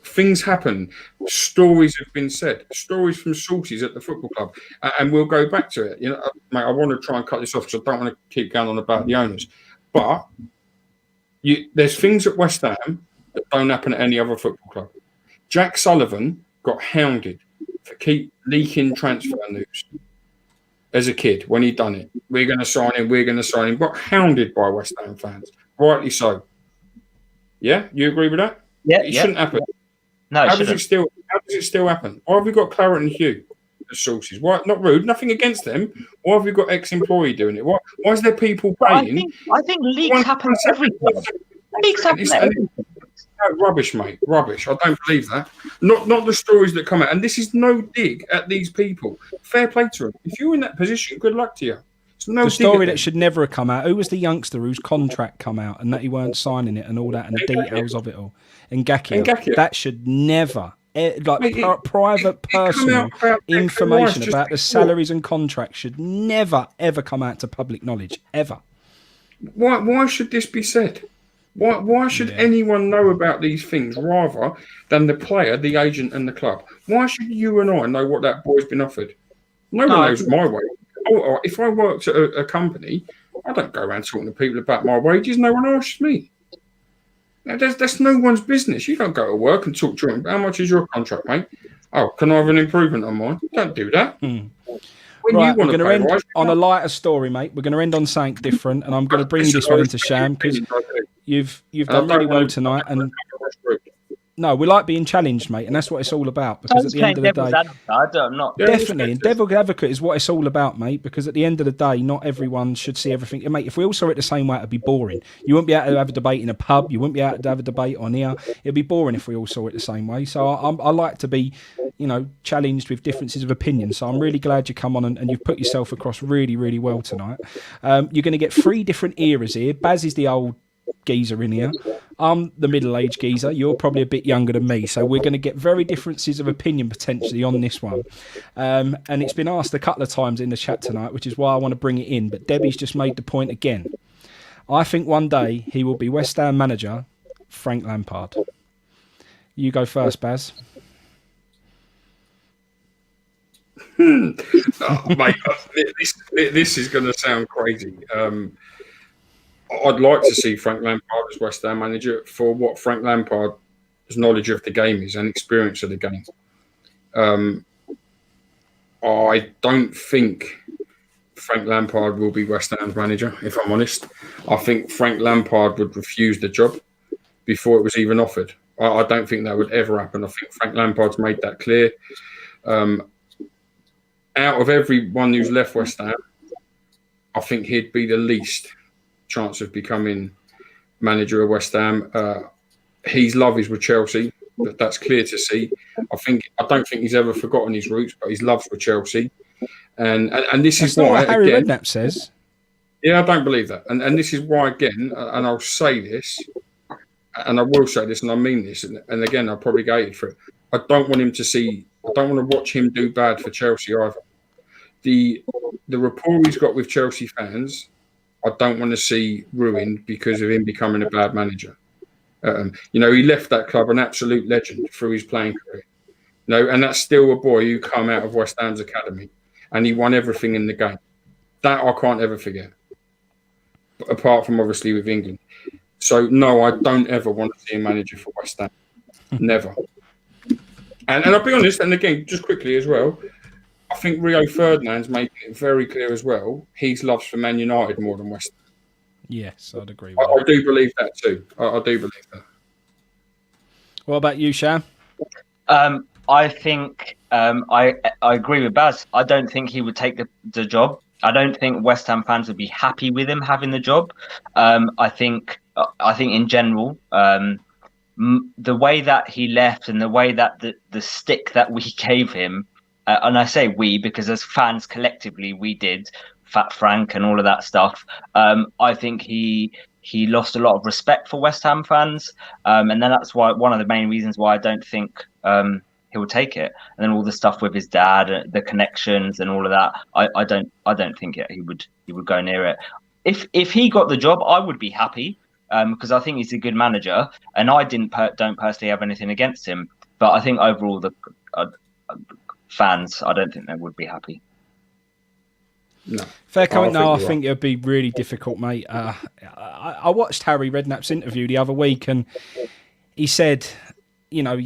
things happen. Stories have been said. Stories from sources at the football club, and we'll go back to it. Mate, I want to try and cut this off because I don't want to keep going on about the owners. But there's things at West Ham that don't happen at any other football club. Jack Sullivan got hounded for keep leaking transfer news as a kid when he'd done it. We're going to sign him. Got hounded by West Ham fans. Rightly so. Yeah? You agree with that? Yeah. It shouldn't happen. No, How does it still happen? Why have we got Claret and Hugh as sources? Why? Not rude, nothing against them. Why have we got ex-employee doing it? Why is there people paying? I think leaks happen everywhere. Leaks happen everywhere. No, rubbish, mate. Rubbish. I don't believe that. Not the stories that come out. And this is no dig at these people. Fair play to them. If you're in that position, good luck to you. The story that should never have come out. Who was the youngster whose contract come out and that he weren't signing it and all that and the details of it all? Ngakia. That should never, private personal information about the salaries and contracts should never ever come out to public knowledge ever. Why should this be said? Why should anyone know about these things rather than the player, the agent, and the club? Why should you and I know what that boy's been offered? No one knows my wage. If I worked at a company, I don't go around talking to people about my wages. No one asks me. That's no one's business. You don't go to work and talk to them. How much is your contract, mate? Oh, can I have an improvement on mine? Don't do that. Right, we're going to end on a lighter story, mate. We're going to end on something different, and I'm going to bring this one into Sham because you've done really well tonight. And no, we like being challenged, mate, and that's what it's all about. Because at the end of the day, definitely, and devil's advocate is what it's all about, mate. Because at the end of the day, not everyone should see everything. Mate, if we all saw it the same way, it'd be boring. You wouldn't be able to have a debate in a pub. You wouldn't be able to have a debate on here. It'd be boring if we all saw it the same way. So I like to be, challenged with differences of opinion. So I'm really glad you come on and you've put yourself across really, really well tonight. You're going to get 3 different eras here. Baz is the old geezer in here. I'm the middle-aged geezer. You're probably a bit younger than me, so we're going to get very differences of opinion potentially on this one. And it's been asked a couple of times in the chat tonight, which is why I want to bring it in. But Debbie's just made the point again. I think one day he will be West Ham manager, Frank Lampard. You go first, Baz. Mate, this is going to sound crazy. I'd like to see Frank Lampard as West Ham manager for what Frank Lampard's knowledge of the game is and experience of the game. I don't think Frank Lampard will be West Ham's manager, if I'm honest. I think Frank Lampard would refuse the job before it was even offered. I don't think that would ever happen. I think Frank Lampard's made that clear. Out of everyone who's left West Ham, I think he'd be the least chance of becoming manager of West Ham. His love is with Chelsea. That's clear to see. I don't think he's ever forgotten his roots, but his love's with Chelsea. And this is why what Harry Redknapp says. Yeah, I don't believe that. And this is why, again, and I'll say this, and I will say this, and I mean this, and again, I'll probably get hated for it. I don't want to watch him do bad for Chelsea either. The rapport he's got with Chelsea fans, I don't want to see ruined because of him becoming a bad manager. He left that club an absolute legend through his playing career. And that's still a boy who come out of West Ham's academy, and he won everything in the game. That I can't ever forget. Apart from obviously with England. So no, I don't ever want to see a manager for West Ham. Never. And I'll be honest, and again, just quickly as well, I think Rio Ferdinand's making it very clear as well. His love's for Man United more than West Ham. Yes, I'd agree with that. I do believe that too. I do believe that. What about you, Sham? I think I agree with Baz. I don't think he would take the job. I don't think West Ham fans would be happy with him having the job. I think I think in general, the way that he left and the way that the stick that we gave him, and I say we because as fans collectively we did, Fat Frank and all of that stuff. I think he lost a lot of respect for West Ham fans, and then that's why one of the main reasons why I don't think he will take it. And then all the stuff with his dad, the connections, and all of that. I don't think he would go near it. If he got the job, I would be happy because I think he's a good manager, and I don't personally have anything against him. But I think overall the fans, I don't think they would be happy. No. Fair comment. No, I think it would be really difficult, mate. I watched Harry Redknapp's interview the other week, and he said, you know,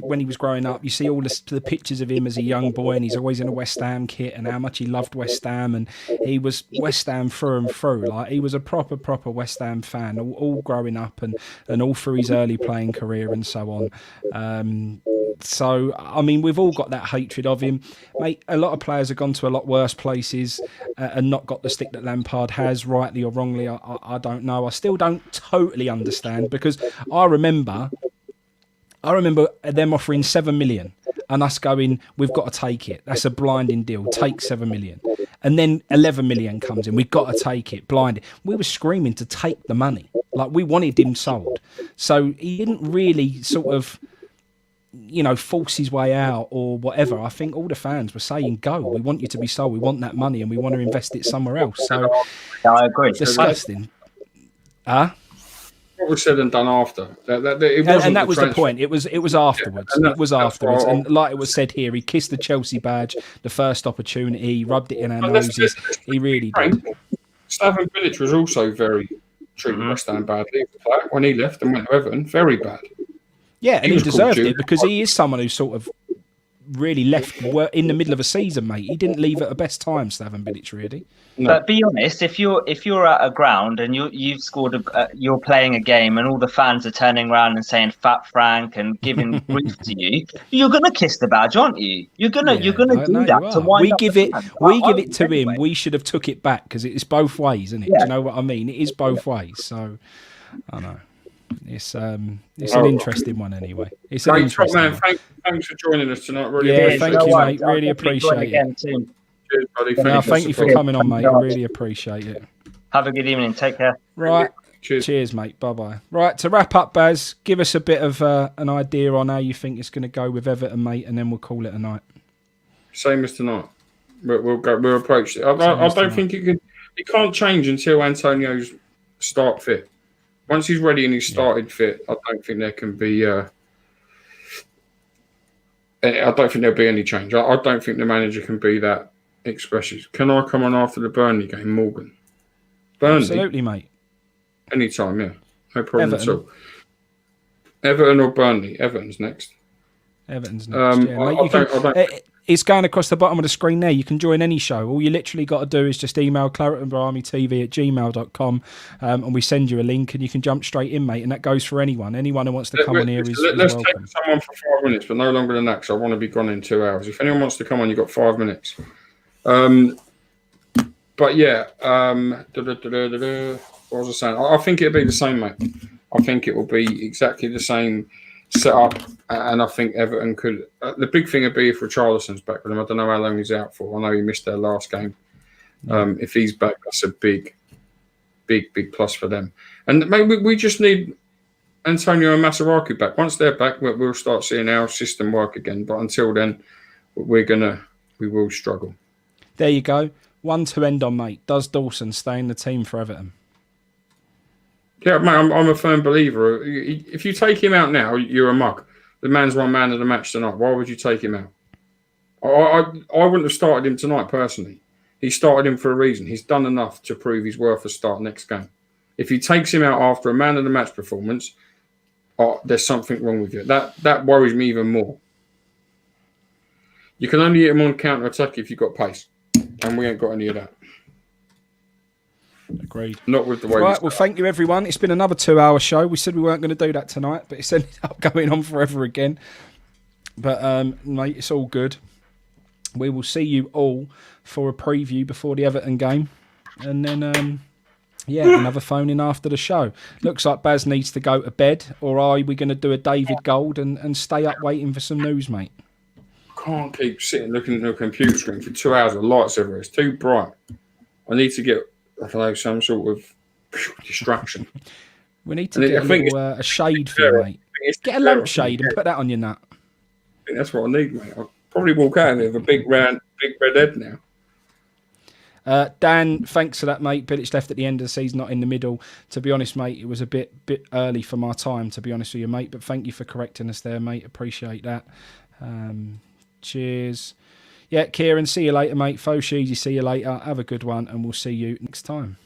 when he was growing up, you see all the pictures of him as a young boy, and he's always in a West Ham kit, and how much he loved West Ham, and he was West Ham through and through. Like, he was a proper West Ham fan, all growing up, and all through his early playing career and so on. So, I mean, we've all got that hatred of him. Mate, a lot of players have gone to a lot worse places and not got the stick that Lampard has, rightly or wrongly. I don't know. I still don't totally understand, because I remember them offering 7 million and us going, we've got to take it. That's a blinding deal. Take 7 million. And then 11 million comes in. We've got to take it. Blinded. We were screaming to take the money. Like, we wanted him sold. So he didn't really sort of, you know, force his way out or whatever. I think all the fans were saying, go. We want you to be sold. We want that money and we want to invest it somewhere else. So, yeah, I agree. Disgusting. What was said and done after and that was the point. It was afterwards. It was afterwards. And like it was said here, he kissed the Chelsea badge the first opportunity, rubbed it in our noses. He really did. Slaven Bilic was also very treated West Ham badly when he left and went to Everton. Very bad. Yeah, and he deserved it because he is someone who sort of really left in the middle of a season, mate. He didn't leave at the best time, Slaven Bilic, really. No. But be honest, if you're at a ground and you've scored, you're playing a game, and all the fans are turning around and saying "Fat Frank" and giving grief to you, you're gonna kiss the badge, aren't you? You're gonna do that to wind we up give the it. fans. We give it to him. Anyway. We should have took it back because it's both ways, isn't it? Yeah. Do you know what I mean? It is both ways. So I know. It's an interesting one anyway. It's an interesting one. Thanks for joining us tonight. Really thank you, mate. Really appreciate it. Cheers, buddy. Thank you for coming on, mate. I really appreciate it. Have a good evening. Take care. Right. Cheers, mate. Bye-bye. Right, to wrap up, Baz, give us a bit of an idea on how you think it's going to go with Everton, mate, and then we'll call it a night. Same as tonight. We'll approach it. I don't think it can't change until Antonio's start fit. Once he's ready and he's started fit, I don't think there can be. I don't think there'll be any change. I don't think the manager can be that expressive. Can I come on after the Burnley game, Morgan? Burnley, absolutely, mate. Anytime, yeah, no problem at all. Everton or Burnley? Everton's next. It's going across the bottom of the screen there. You can join any show. All you literally got to do is just email claretonbarmytv@gmail.com and we send you a link and you can jump straight in, mate. And that goes for anyone. Anyone who wants to come on here is let's welcome. Take someone for 5 minutes, but no longer than that, because I want to be gone in 2 hours. If anyone wants to come on, you've got 5 minutes. But yeah, what was I saying? I think it'll be the same, mate. I think it will be exactly the same setup, and I think Everton could. The big thing would be if Richarlison's back with him. I don't know how long he's out for. I know he missed their last game. If he's back, that's a big plus for them. And maybe we just need Antonio and Masaraku back. Once they're back, we'll start seeing our system work again. But until then, we will struggle. There you go. One to end on, mate. Does Dawson stay in the team for Everton? Yeah, mate, I'm a firm believer. If you take him out now, you're a mug. The man's one man of the match tonight. Why would you take him out? I wouldn't have started him tonight, personally. He started him for a reason. He's done enough to prove he's worth a start next game. If he takes him out after a man of the match performance, there's something wrong with you. That worries me even more. You can only hit him on counter-attack if you've got pace. And we ain't got any of that. Agreed. Not with the way. Right, well, thank you, everyone. It's been another 2-hour show. We said we weren't going to do that tonight, but it's ended up going on forever again. But, mate, it's all good. We will see you all for a preview before the Everton game. And then Yeah, another phone in after the show. Looks like Baz needs to go to bed, or are we going to do a David Gold and stay up waiting for some news, mate? I can't keep sitting looking at a computer screen for 2 hours with lights everywhere. It's too bright. I need to get, I don't know, some sort of distraction. We need to get a shade for you, mate. Get a lampshade and put that on your nut. I think that's what I need, mate. I'll probably walk out of here with a big red head now. Dan, thanks for that, mate. Bilic left at the end of the season, not in the middle. To be honest, mate, it was a bit early for my time, to be honest with you, mate. But thank you for correcting us there, mate. Appreciate that. Cheers. Yeah, Kieran, see you later, mate. Fosheezy, see you later. Have a good one, and we'll see you next time.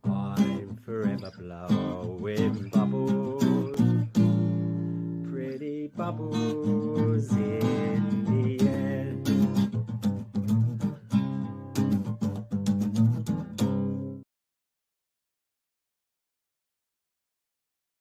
I'm forever blowing bubbles, pretty bubbles.